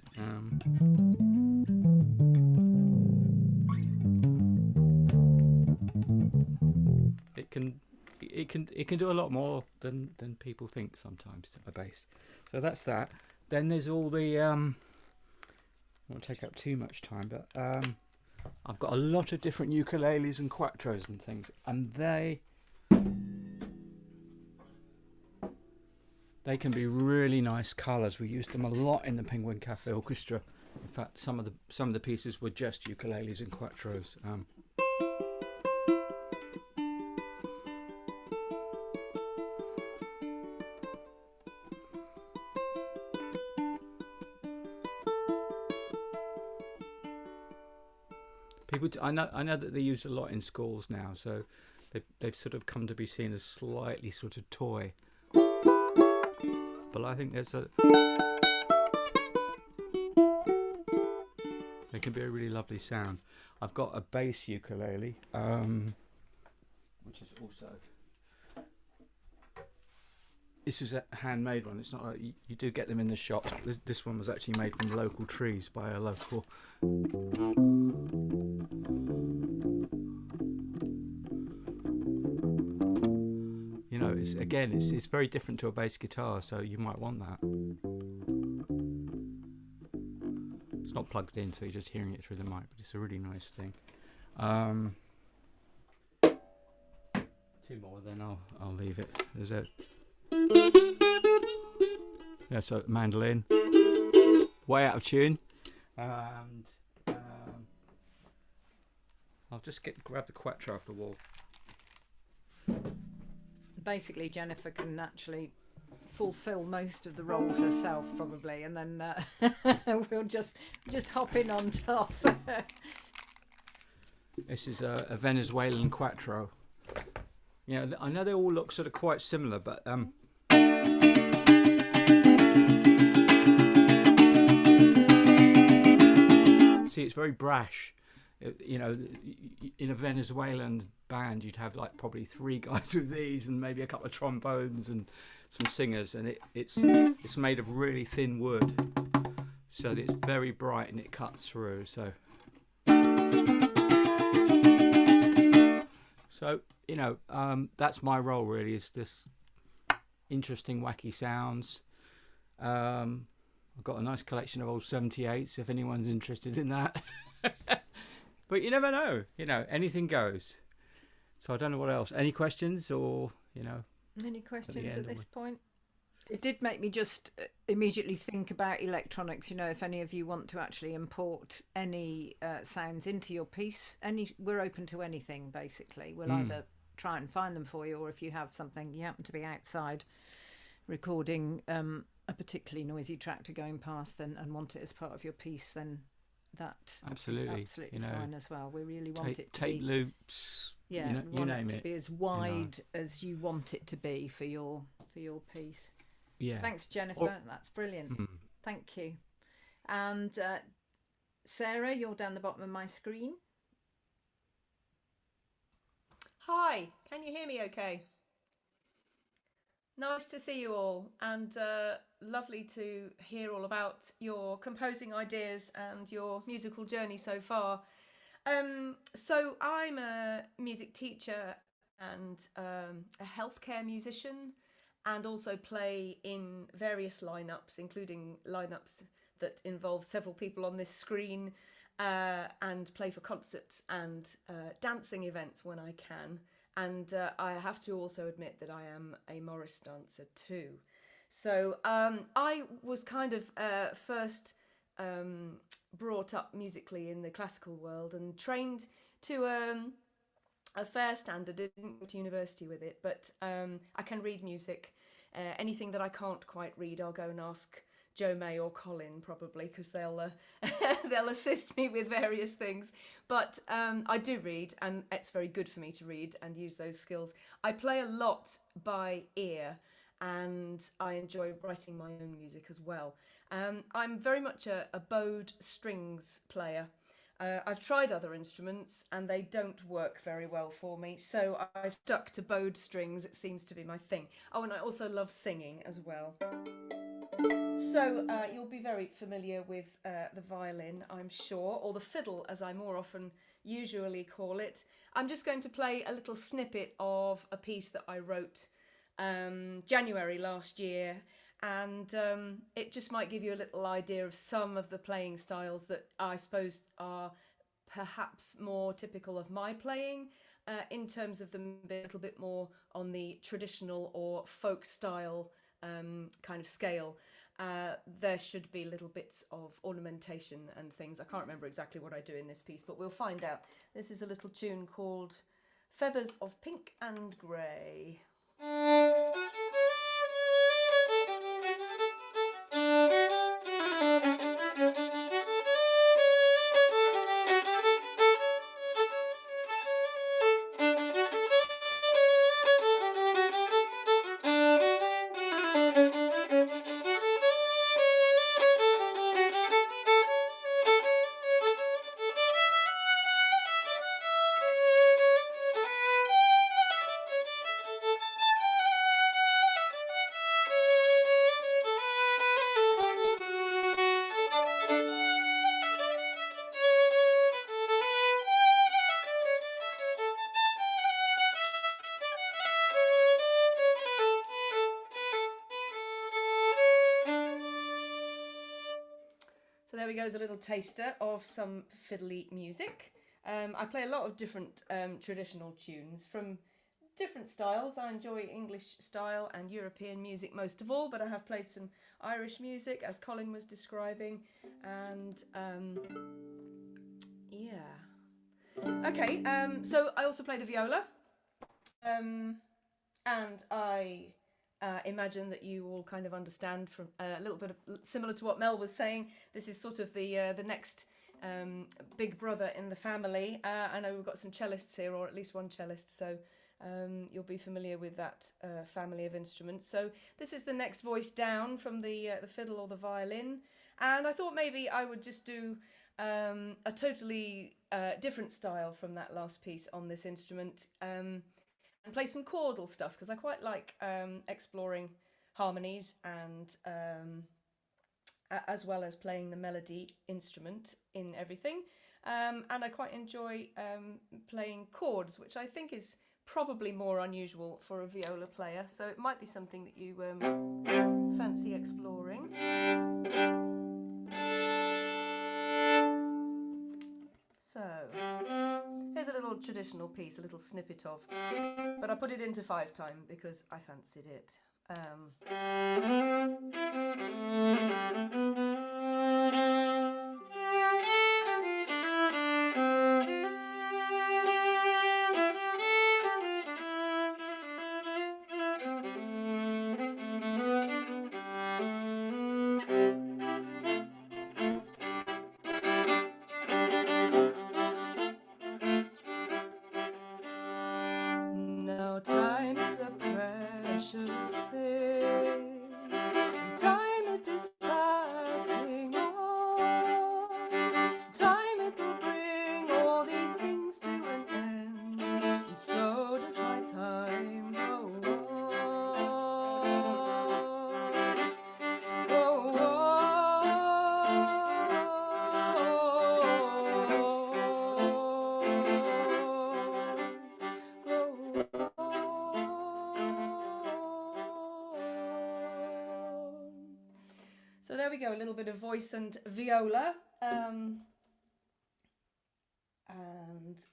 Speaker 4: It can do a lot more than people think sometimes, a bass. So that's that. Then there's all the I won't take up too much time, but I've got a lot of different ukuleles and quattros and things, and they can be really nice colours. We used them a lot in the Penguin Cafe Orchestra. In fact, some of the pieces were just ukuleles and quattros. I know that they use a lot in schools now, so they've sort of come to be seen as slightly sort of toy. But I think they can be a really lovely sound. I've got a bass ukulele, which is also, this is a handmade one. It's not like you do get them in the shops. This one was actually made from local trees by a local. You know, it's very different to a bass guitar, so you might want that. It's not plugged in, so you're just hearing it through the mic, but it's a really nice thing. 2 more, then I'll leave it. There's a so mandolin, way out of tune, and I'll just grab the quattro off the wall.
Speaker 2: Basically, Jennifer can actually fulfill most of the roles herself, probably, and then we'll just hop in on top.
Speaker 4: This is a Venezuelan quattro. You know, I know they all look sort of quite similar, but see, it's very brash. You know, in a Venezuelan band, you'd have like probably 3 guys with these, and maybe a couple of trombones and some singers, and it's made of really thin wood, so that it's very bright and it cuts through. So you know, that's my role really, is this interesting, wacky sounds. I've got a nice collection of old 78s if anyone's interested in that. But you never know, you know, anything goes. So I don't know what else. Any questions, or, you know?
Speaker 2: Any questions at this point? It did make me just immediately think about electronics. You know, if any of you want to actually import any sounds into your piece, we're open to anything, basically. We'll either try and find them for you, or if you have something, you happen to be outside recording a particularly noisy tractor going past and want it as part of your piece, then that
Speaker 4: absolutely,
Speaker 2: is absolutely fine as well. We really want it to
Speaker 4: tape
Speaker 2: be
Speaker 4: loops.
Speaker 2: Yeah,
Speaker 4: you
Speaker 2: want
Speaker 4: name
Speaker 2: it to
Speaker 4: it,
Speaker 2: be as wide as you want it to be for your piece.
Speaker 4: Yeah.
Speaker 2: Thanks, Jennifer. That's brilliant. Thank you. And Sarah, you're down the bottom of my screen.
Speaker 12: Hi, can you hear me okay? Nice to see you all, and lovely to hear all about your composing ideas and your musical journey so far. So I'm a music teacher and a healthcare musician, and also play in various lineups, including lineups that involve several people on this screen, and play for concerts and dancing events when I can. And I have to also admit that I am a Morris dancer too. So I was kind of first brought up musically in the classical world and trained to a fair standard. Didn't go to university with it, but I can read music. Anything that I can't quite read, I'll go and ask Joe May or Colin probably, because they'll they'll assist me with various things. But I do read, and it's very good for me to read and use those skills. I play a lot by ear, and I enjoy writing my own music as well. I'm very much a bowed strings player. I've tried other instruments and they don't work very well for me, so I've stuck to bowed strings. It seems to be my thing. Oh, and I also love singing as well. So you'll be very familiar with the violin, I'm sure, or the fiddle as I more often usually call it. I'm just going to play a little snippet of a piece that I wrote January last year, and it just might give you a little idea of some of the playing styles that I suppose are perhaps more typical of my playing, in terms of them being a little bit more on the traditional or folk style kind of scale. There should be little bits of ornamentation and things. I can't remember exactly what I do in this piece, but we'll find out. This is a little tune called Feathers of Pink and Grey. So there we go, as a little taster of some fiddly music. I play a lot of different traditional tunes from different styles. I enjoy English style and European music most of all, but I have played some Irish music, as Colin was describing, and yeah. Okay, so I also play the viola, and I imagine that you all kind of understand from a little bit similar to what Mel was saying. This is sort of the next big brother in the family. I know we've got some cellists here, or at least one cellist, so you'll be familiar with that family of instruments. So this is the next voice down from the fiddle or the violin, and I thought maybe I would just do a totally different style from that last piece on this instrument. And play some chordal stuff, because I quite like exploring harmonies and as well as playing the melody instrument in everything. And I quite enjoy playing chords, which I think is probably more unusual for a viola player, so it might be something that you fancy exploring. So here's a little traditional piece, a little snippet of, but I put it into 5-time because I fancied it. Now time is a precious thing, time it is passing we go, a little bit of voice and viola. And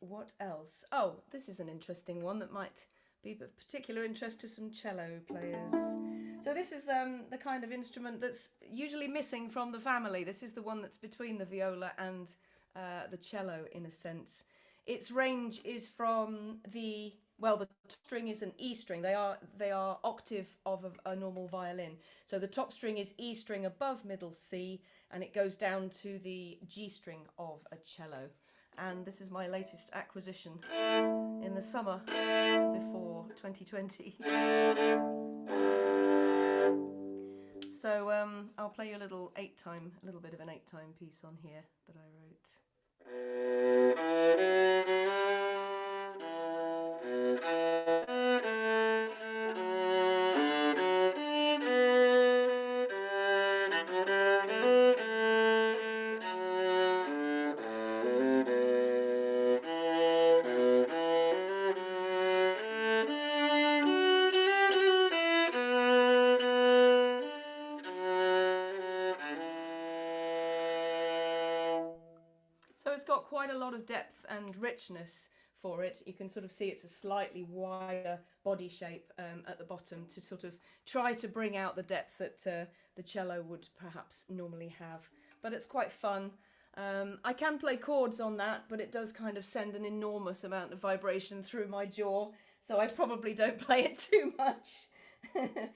Speaker 12: what else? Oh, this is an interesting one that might be of particular interest to some cello players. So this is the kind of instrument that's usually missing from the family. This is the one that's between the viola and the cello, in a sense. Its range is from the top string is an E string. They are octave of a normal violin. So the top string is E string above middle C, and it goes down to the G string of a cello. And this is my latest acquisition in the summer before 2020. So I'll play you a little bit of an 8-time piece on here that I wrote. So it's got quite a lot of depth and richness for it. You can sort of see it's a slightly wider body shape at the bottom to sort of try to bring out the depth that the cello would perhaps normally have. But it's quite fun. I can play chords on that, but it does kind of send an enormous amount of vibration through my jaw, so I probably don't play it too much. Yeah,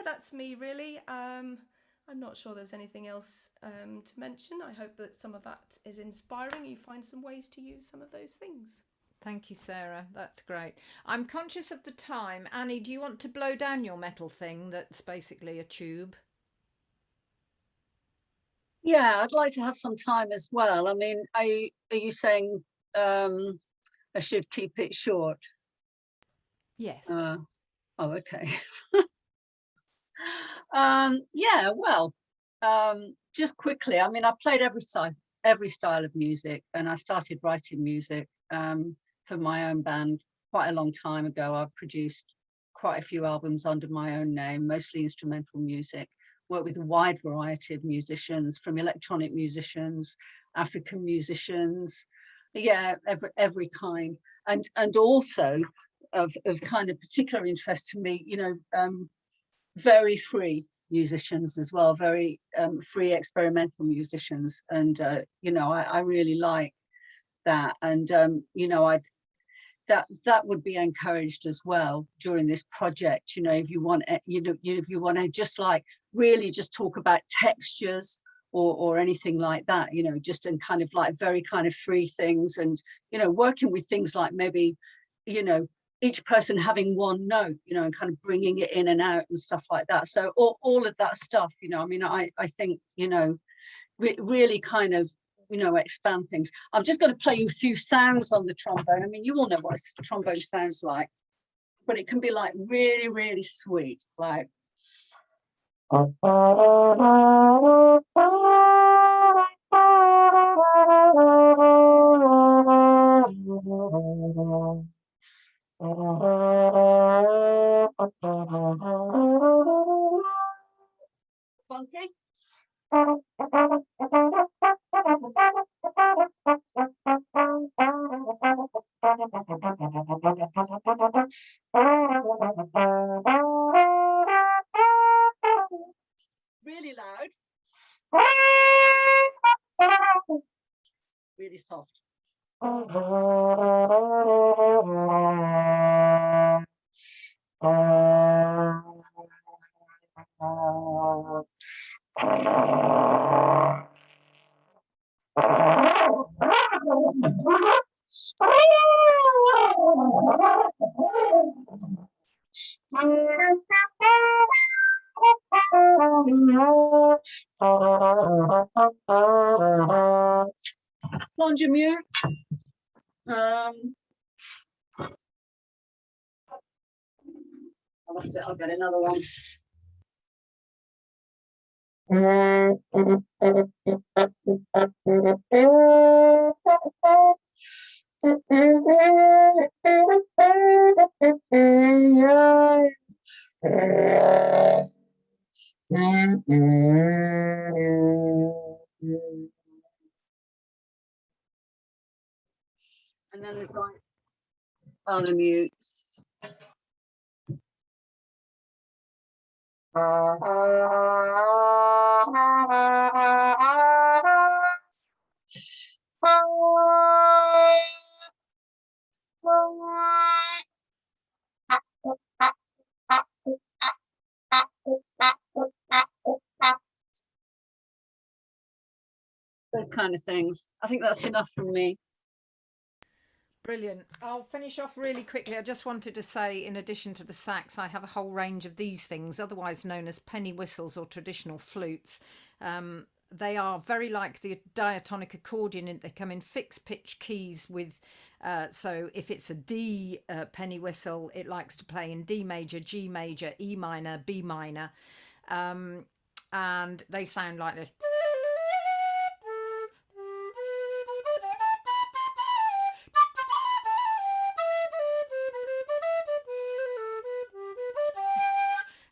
Speaker 12: that's me really. I'm not sure there's anything else to mention. I hope that some of that is inspiring. You find some ways to use some of those things.
Speaker 2: Thank you, Sarah. That's great. I'm conscious of the time. Annie, do you want to blow down your metal thing that's basically a tube?
Speaker 3: Yeah, I'd like to have some time as well. I mean, are you saying I should keep it short?
Speaker 2: Yes.
Speaker 3: Oh, okay. Yeah, well, just quickly, I mean, I played every style of music, and I started writing music for my own band quite a long time ago. I've produced quite a few albums under my own name, mostly instrumental music. Worked with a wide variety of musicians, from electronic musicians, African musicians, yeah, every kind, and also of kind of particular interest to me, you know, very free musicians as well, very free experimental musicians, and you know, I really like that, and you know, that would be encouraged as well during this project. You know, if you want, you know, if you want to just like really just talk about textures or anything like that, you know, just in kind of like very kind of free things, and you know, working with things like maybe, you know, each person having one note, you know, and kind of bringing it in and out and stuff like that. So all of that stuff, you know, I mean, I think, you know, really kind of, you know, expand things. I'm just going to play you a few sounds on the trombone. I mean, you all know what a trombone sounds like, but it can be like really, really sweet, like. Funky. Really loud. Really soft. Plunger mute. I'll get another one. unmutes. Those kind of things. I think that's enough from me.
Speaker 2: Brilliant. I'll finish off really quickly. I just wanted to say, in addition to the sax, I have a whole range of these things, otherwise known as penny whistles or traditional flutes. They are very like the diatonic accordion. They come in fixed pitch keys with, so if it's a D penny whistle, it likes to play in D major, G major, E minor, B minor. And they sound like this.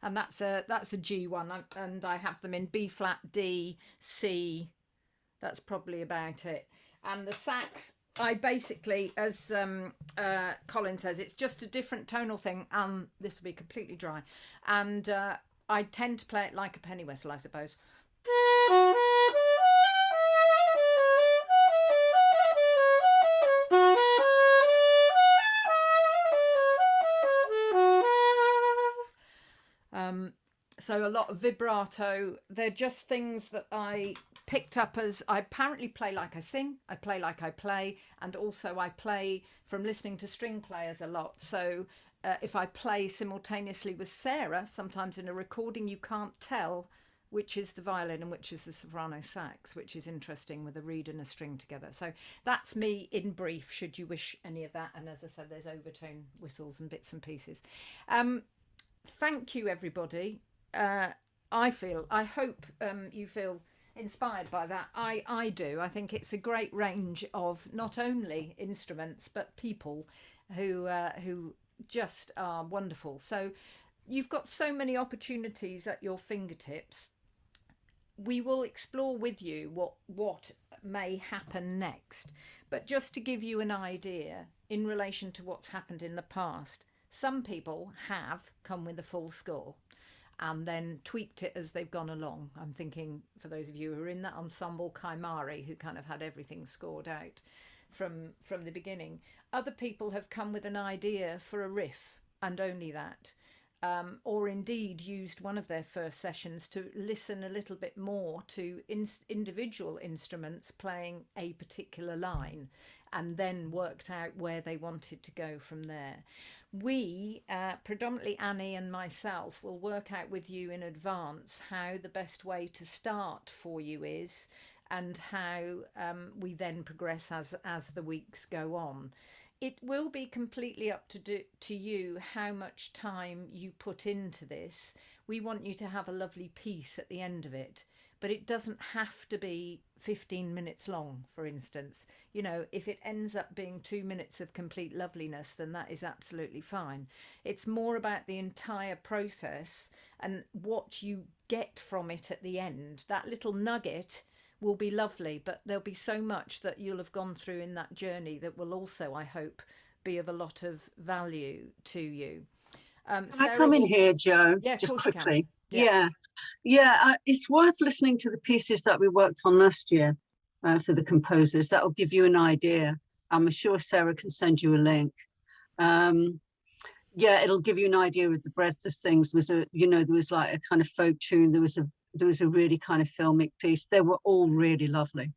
Speaker 2: And that's a G1, and I have them in B flat, D, C. That's probably about it. And the sax, I basically, as Colin says, it's just a different tonal thing. This will be completely dry. And I tend to play it like a penny whistle, I suppose. So a lot of vibrato. They're just things that I picked up as I apparently play like I sing, I play like I play, and also I play from listening to string players a lot. So if I play simultaneously with Sarah, sometimes in a recording you can't tell which is the violin and which is the soprano sax, which is interesting with a reed and a string together. So that's me in brief, should you wish any of that. And as I said, there's overtone whistles and bits and pieces. Thank you, everybody. I hope you feel inspired by that. I do. I think it's a great range of not only instruments but people who just are wonderful. So you've got so many opportunities at your fingertips. We will explore with you what may happen next. But just to give you an idea in relation to what's happened in the past, some people have come with a full score and then tweaked it as they've gone along. I'm thinking, for those of you who are in that ensemble, Kaimari, who kind of had everything scored out from the beginning. Other people have come with an idea for a riff and only that, or indeed used one of their first sessions to listen a little bit more to individual instruments playing a particular line, and then worked out where they wanted to go from there. We, predominantly Annie and myself, will work out with you in advance how the best way to start for you is, and how we then progress as the weeks go on. It will be completely up to you how much time you put into this. We want you to have a lovely piece at the end of it, but it doesn't have to be 15 minutes long, for instance. You know, if it ends up being 2 minutes of complete loveliness, then that is absolutely fine. It's more about the entire process and what you get from it at the end. That little nugget will be lovely, but there'll be so much that you'll have gone through in that journey that will also, I hope, be of a lot of value to you.
Speaker 3: Can I come in here, Jo?
Speaker 2: Yeah,
Speaker 3: just quickly.
Speaker 2: Yeah.
Speaker 3: It's worth listening to the pieces that we worked on last year for the composers. That will give you an idea. I'm sure Sarah can send you a link. It'll give you an idea of the breadth of things. There was like a kind of folk tune. There was a really kind of filmic piece. They were all really lovely.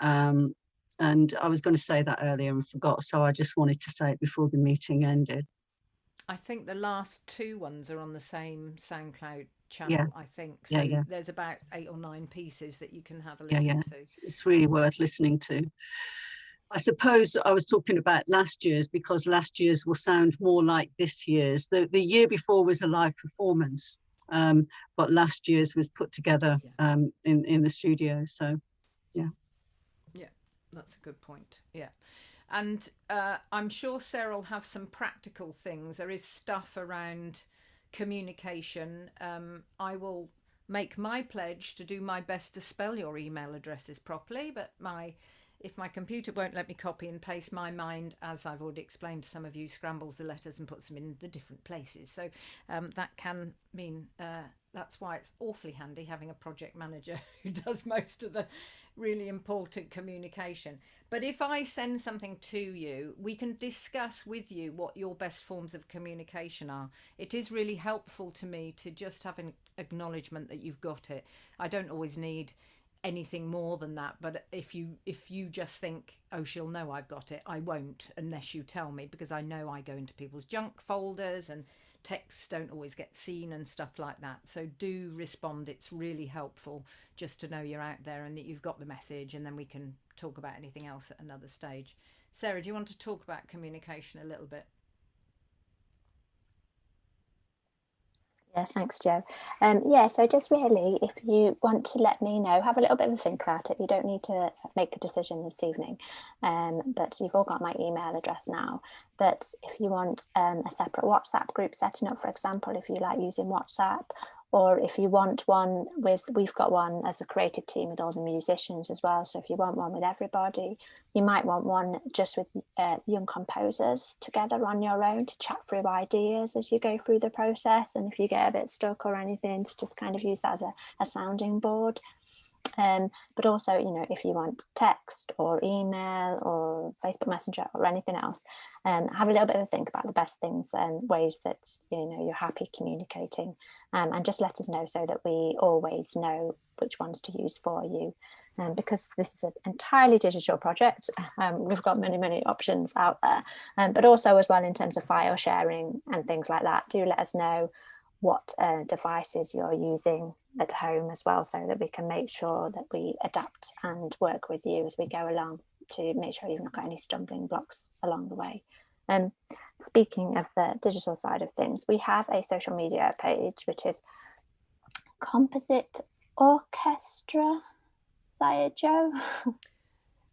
Speaker 3: And I was going to say that earlier and forgot, so I just wanted to say it before the meeting ended.
Speaker 2: I think the last two ones are on the same SoundCloud channel, I think. So there's about 8 or 9 pieces that you can have a listen to.
Speaker 3: It's really worth listening to. I suppose I was talking about last year's because last year's will sound more like this year's. The year before was a live performance, but last year's was put together in the studio. So, yeah.
Speaker 2: Yeah, that's a good point. Yeah. And I'm sure Sarah will have some practical things. There is stuff around communication. I will make my pledge to do my best to spell your email addresses properly, but my if my computer won't let me copy and paste, my mind, as I've already explained to some of you, scrambles the letters and puts them in the different places. So that can mean that's why it's awfully handy having a project manager who does most of the really important communication. But if I send something to you, we can discuss with you what your best forms of communication are. It is really helpful to me to just have an acknowledgement that you've got it. I don't always need anything more than that, but if you just think, oh, she'll know I've got it, I won't unless you tell me, because I know I go into people's junk folders and texts don't always get seen and stuff like that. So do respond. It's really helpful just to know you're out there and that you've got the message, and then we can talk about anything else at another stage. Sarah, do you want to talk about communication a little bit?
Speaker 1: Yeah, thanks, Jo. Yeah, so just really, if you want to let me know, have a little bit of a think about it. You don't need to make a decision this evening, but you've all got my email address now. But if you want a separate WhatsApp group setting up, for example, if you like using WhatsApp, or if you want one with, we've got one as a creative team with all the musicians as well. So if you want one with everybody, you might want one just with young composers together on your own to chat through ideas as you go through the process. And if you get a bit stuck or anything, to just kind of use that as a sounding board. But also, you know, if you want text or email or Facebook Messenger or anything else, have a little bit of a think about the best things and ways that, you know, you're happy communicating, and just let us know so that we always know which ones to use for you. Because this is an entirely digital project, we've got many options out there, but also as well in terms of file sharing and things like that. Do let us know what devices you're using at home as well, so that we can make sure that we adapt and work with you as we go along to make sure you've not got any stumbling blocks along the way. Speaking of the digital side of things, we have a social media page which is Composite Orchestra. Is that it, Jo?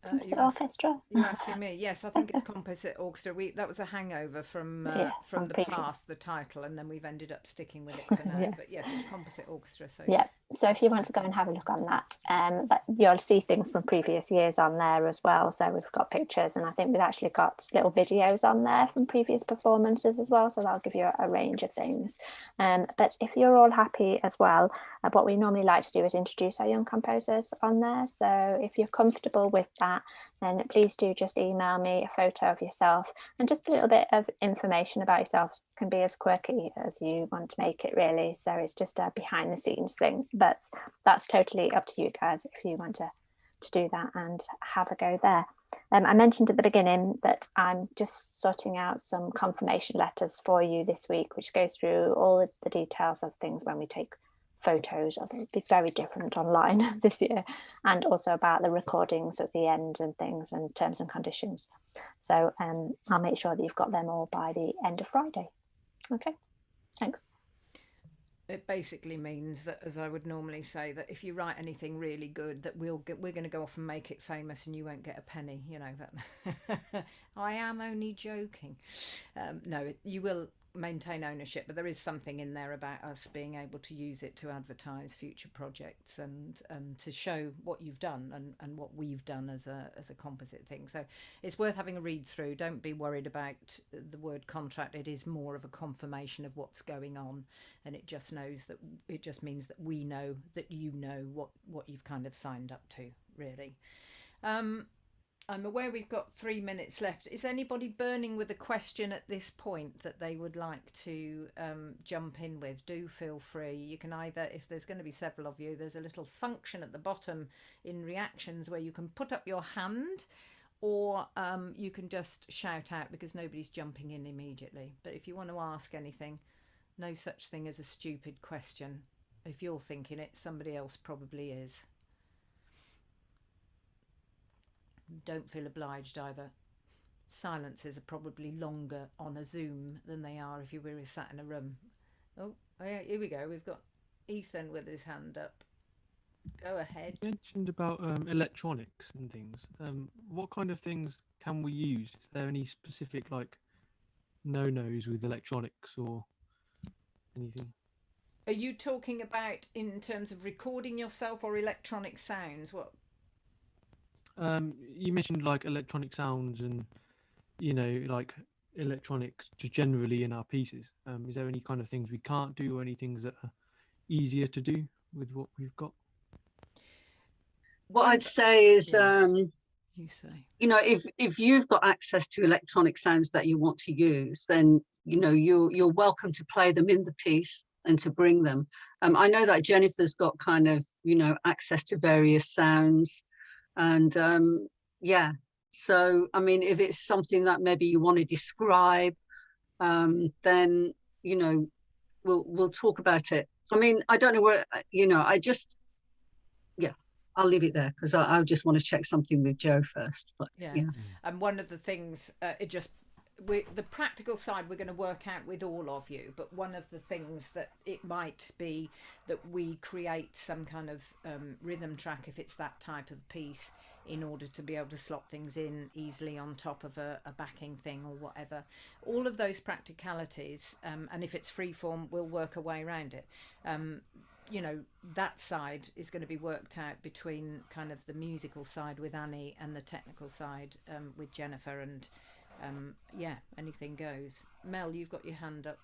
Speaker 1: Composite Orchestra?
Speaker 2: You're asking me? Yes, I think it's Composite Orchestra. That was a hangover from the past, the title, and then we've ended up sticking with it for now. Yes. But yes, it's Composite Orchestra. So
Speaker 1: yeah. So if you want to go and have a look on that, you'll see things from previous years on there as well. So we've got pictures, and I think we've actually got little videos on there from previous performances as well. So that'll give you a range of things. But if you're all happy as well, what we normally like to do is introduce our young composers on there. So if you're comfortable with that, then please do just email me a photo of yourself, and just a little bit of information about yourself. Can be as quirky as you want to make it, really. So it's just a behind the scenes thing, but that's totally up to you guys if you want to do that and have a go there. I mentioned at the beginning that I'm just sorting out some confirmation letters for you this week, which goes through all the details of things when we take photos. It'll be very different online this year, and also about the recordings at the end and things and terms and conditions. So I'll make sure that you've got them all by the end of Friday. Okay, thanks.
Speaker 2: It basically means that, as I would normally say, that if you write anything really good, that we're going to go off and make it famous, and you won't get a penny. You know that. I am only joking. No, you will maintain ownership, but there is something in there about us being able to use it to advertise future projects and to show what you've done and what we've done as a composite thing. So it's worth having a read through. Don't be worried about the word contract. It is more of a confirmation of what's going on, and it just means that we know that you know what you've kind of signed up to, really. I'm aware we've got 3 minutes left. Is anybody burning with a question at this point that they would like to jump in with? Do feel free. You can either, if there's going to be several of you, there's a little function at the bottom in reactions where you can put up your hand, or you can just shout out, because nobody's jumping in immediately. But if you want to ask anything, no such thing as a stupid question. If you're thinking it, somebody else probably is. Don't feel obliged either. Silences are probably longer on a Zoom than they are if you were sat in a room. Oh, yeah, here we go. We've got Ethan with his hand up. Go ahead.
Speaker 5: You mentioned about electronics and things. What kind of things can we use? Is there any specific no-nos with electronics or anything?
Speaker 2: Are you talking about in terms of recording yourself or electronic sounds? What?
Speaker 5: You mentioned like electronic sounds and, you know, like electronics just generally in our pieces. Is there any kind of things we can't do or any things that are easier to do with what we've got?
Speaker 3: What I'd say is,
Speaker 2: you say,
Speaker 3: you know, if you've got access to electronic sounds that you want to use, then, you know, you're welcome to play them in the piece and to bring them. I know that Jennifer's got kind of, you know, access to various sounds, and yeah. So, I mean, if it's something that maybe you want to describe, then, you know, we'll talk about it. I mean, I don't know where, you know, yeah, I'll leave it there because I just want to check something with Joe first. But yeah.
Speaker 2: And one of the things, the practical side we're going to work out with all of you, but one of the things that it might be that we create some kind of rhythm track if it's that type of piece, in order to be able to slot things in easily on top of a backing thing or whatever. All of those practicalities, and if it's free form, we'll work a way around it. You know, that side is going to be worked out between kind of the musical side with Annie and the technical side with Jennifer, and yeah, anything goes. Mel, you've got your hand up.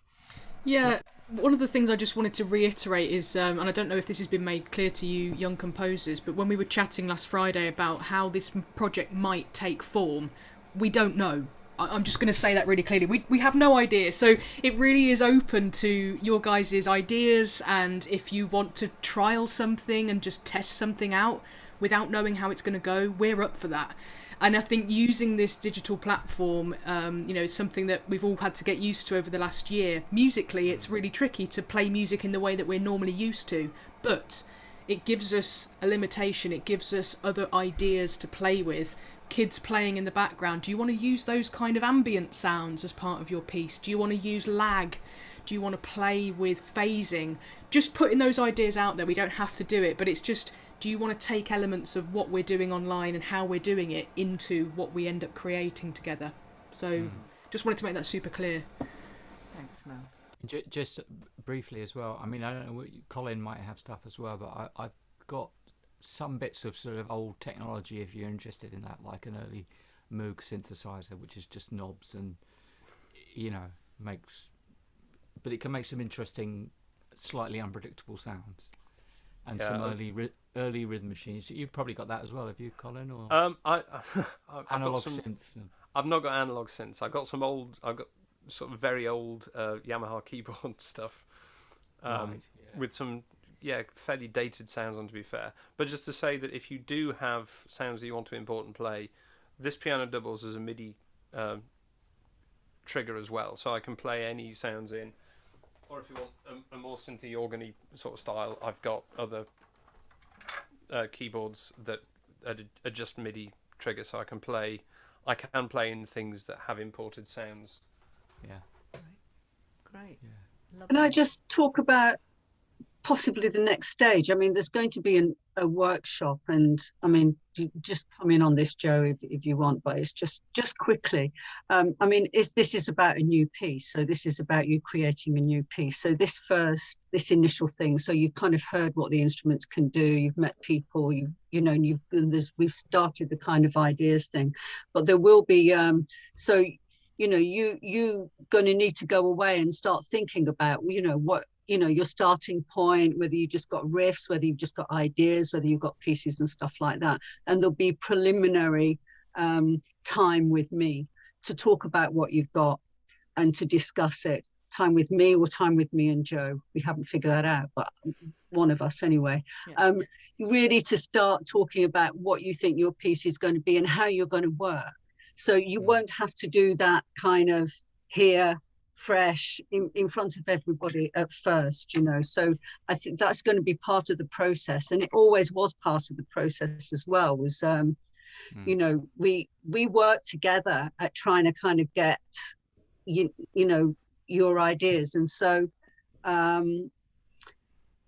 Speaker 10: Yeah, one of the things I just wanted to reiterate is, and I don't know if this has been made clear to you young composers, but when we were chatting last Friday about how this project might take form, we don't know. I'm just going to say that really clearly. We have no idea. So it really is open to your guys' ideas, and if you want to trial something and just test something out without knowing how it's going to go, we're up for that. And I think using this digital platform, you know, is something that we've all had to get used to over the last year. Musically, it's really tricky to play music in the way that we're normally used to, but it gives us a limitation. It gives us other ideas to play with. Kids playing in the background. Do you want to use those kind of ambient sounds as part of your piece? Do you want to use lag? Do you want to play with phasing? Just putting those ideas out there. We don't have to do it, but it's just, do you want to take elements of what we're doing online and how we're doing it into what we end up creating together? So just wanted to make that super clear.
Speaker 2: Thanks, Mel.
Speaker 4: Just briefly as well, I mean, I don't know, Colin might have stuff as well, but I've got some bits of sort of old technology if you're interested in that, like an early Moog synthesizer, which is just knobs and, you know, but it can make some interesting, slightly unpredictable sounds. And some early rhythm machines. You've probably got that as well, have you, Colin? Or analog synths.
Speaker 11: I've not got analog synths. I've got sort of very old Yamaha keyboard stuff, with some fairly dated sounds on, to be fair. But just to say that if you do have sounds that you want to import and play, this piano doubles as a MIDI trigger as well, so I can play any sounds in. Or if you want a more synthy organy sort of style, I've got other keyboards that are just MIDI trigger, so I can play in things that have imported sounds.
Speaker 4: Yeah.
Speaker 2: Great.
Speaker 4: Yeah.
Speaker 3: Can I just talk about possibly the next stage? I mean, there's going to be a workshop, and I mean, just come in on this, Joe, if you want, but it's just quickly. I mean, this is about a new piece, so this is about you creating a new piece. So this initial thing, so you've kind of heard what the instruments can do, you've met people, we've started the kind of ideas thing, but there will be so, you know, you going to need to go away and start thinking about, you know, what, you know, your starting point, whether you just got riffs, whether you've just got ideas, whether you've got pieces and stuff like that. And there'll be preliminary time with me to talk about what you've got and to discuss it. Time with me or time with me and Joe. We haven't figured that out, but one of us anyway.
Speaker 2: Yeah.
Speaker 3: Really to start talking about what you think your piece is going to be and how you're going to work. So you won't have to do that kind of here, fresh in front of everybody at first, you know. So I think that's going to be part of the process, and it always was part of the process as well, was you know, we worked together at trying to kind of get you know, your ideas. And so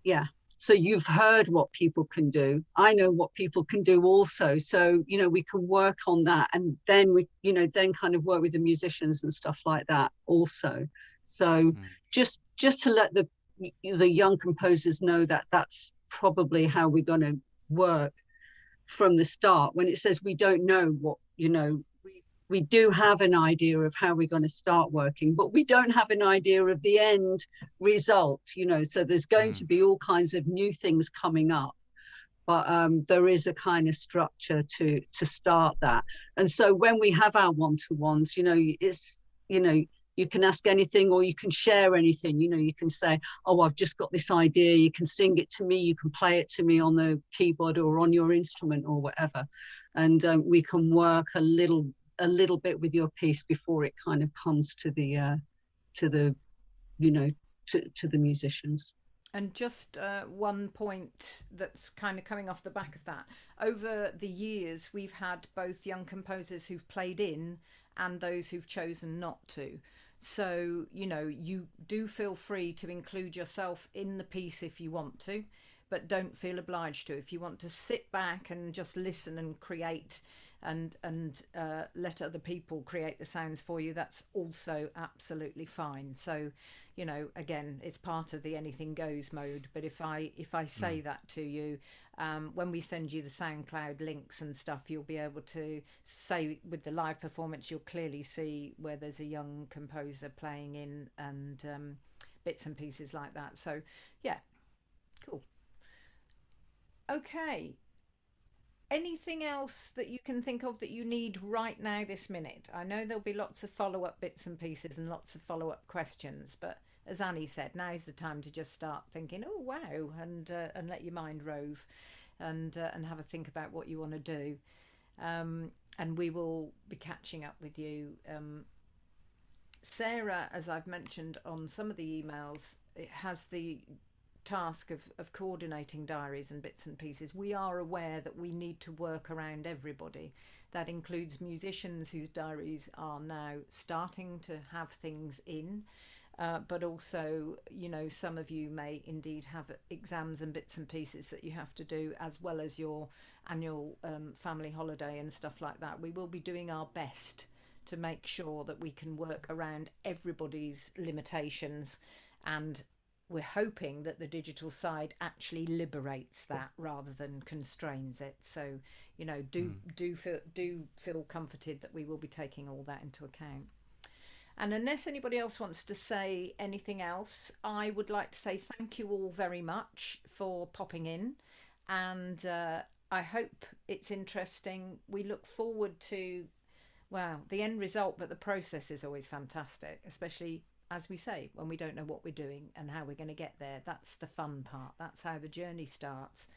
Speaker 3: yeah, so you've heard what people can do. I know what people can do also. So, you know, we can work on that, and then we, you know, then kind of work with the musicians and stuff like that also. So just to let the young composers know that that's probably how we're going to work. from the start. When it says we don't know what, you know, we do have an idea of how we're going to start working, but we don't have an idea of the end result, you know, so there's going to be all kinds of new things coming up. But there is a kind of structure to start that. And so when we have our one-to-ones, you know, it's, you know, you can ask anything or you can share anything, you know, you can say, oh, I've just got this idea, you can sing it to me, you can play it to me on the keyboard or on your instrument or whatever. And we can work a little bit with your piece before it kind of comes to the you know, to the musicians.
Speaker 2: And just one point that's kind of coming off the back of that. Over the years, we've had both young composers who've played in and those who've chosen not to. So, you know, you do feel free to include yourself in the piece if you want to, but don't feel obliged to. If you want to sit back and just listen and create and let other people create the sounds for you, that's also absolutely fine. So, you know, again, it's part of the anything goes mode. But if I say that to you, when we send you the SoundCloud links and stuff, you'll be able to say with the live performance, you'll clearly see where there's a young composer playing in and bits and pieces like that. So yeah, cool. Okay. Anything else that you can think of that you need right now this minute? I know there'll be lots of follow-up bits and pieces and lots of follow-up questions, but as Annie said, now's the time to just start thinking, oh wow, and let your mind rove and have a think about what you want to do. And we will be catching up with you. Sarah, as I've mentioned on some of the emails, it has the task of coordinating diaries and bits and pieces. We are aware that we need to work around everybody. That includes musicians whose diaries are now starting to have things in, but also, you know, some of you may indeed have exams and bits and pieces that you have to do, as well as your annual family holiday and stuff like that. We will be doing our best to make sure that we can work around everybody's limitations, and we're hoping that the digital side actually liberates that rather than constrains it. So, you know, do feel comforted that we will be taking all that into account. And unless anybody else wants to say anything else, I would like to say thank you all very much for popping in, and I hope it's interesting. We look forward to, well, the end result, but the process is always fantastic, especially, as we say, when we don't know what we're doing and how we're going to get there. That's the fun part. That's how the journey starts.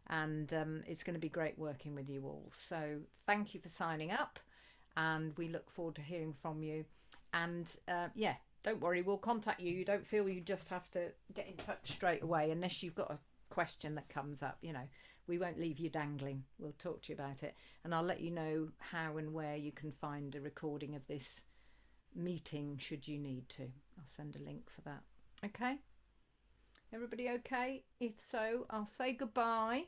Speaker 2: And it's going to be great working with you all. So thank you for signing up, and we look forward to hearing from you. And yeah, don't worry, we'll contact you. You don't feel you just have to get in touch straight away unless you've got a question that comes up. You know, we won't leave you dangling. We'll talk to you about it. And I'll let you know how and where you can find a recording of this meeting should you need to. I'll send a link for that. Okay, everybody okay? If so, I'll say goodbye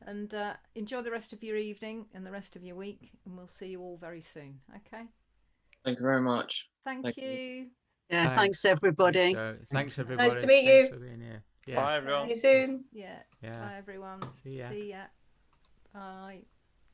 Speaker 2: and enjoy the rest of your evening and the rest of your week, and we'll see you all very soon. Okay,
Speaker 8: thank you very much.
Speaker 2: Thank you.
Speaker 3: Yeah, thanks everybody.
Speaker 4: Thanks everybody.
Speaker 12: Nice to meet you.
Speaker 4: Thanks for being here.
Speaker 11: Bye everyone.
Speaker 12: See you soon.
Speaker 2: Yeah.
Speaker 4: Yeah.
Speaker 2: Bye everyone.
Speaker 4: See ya.
Speaker 2: See ya. Bye.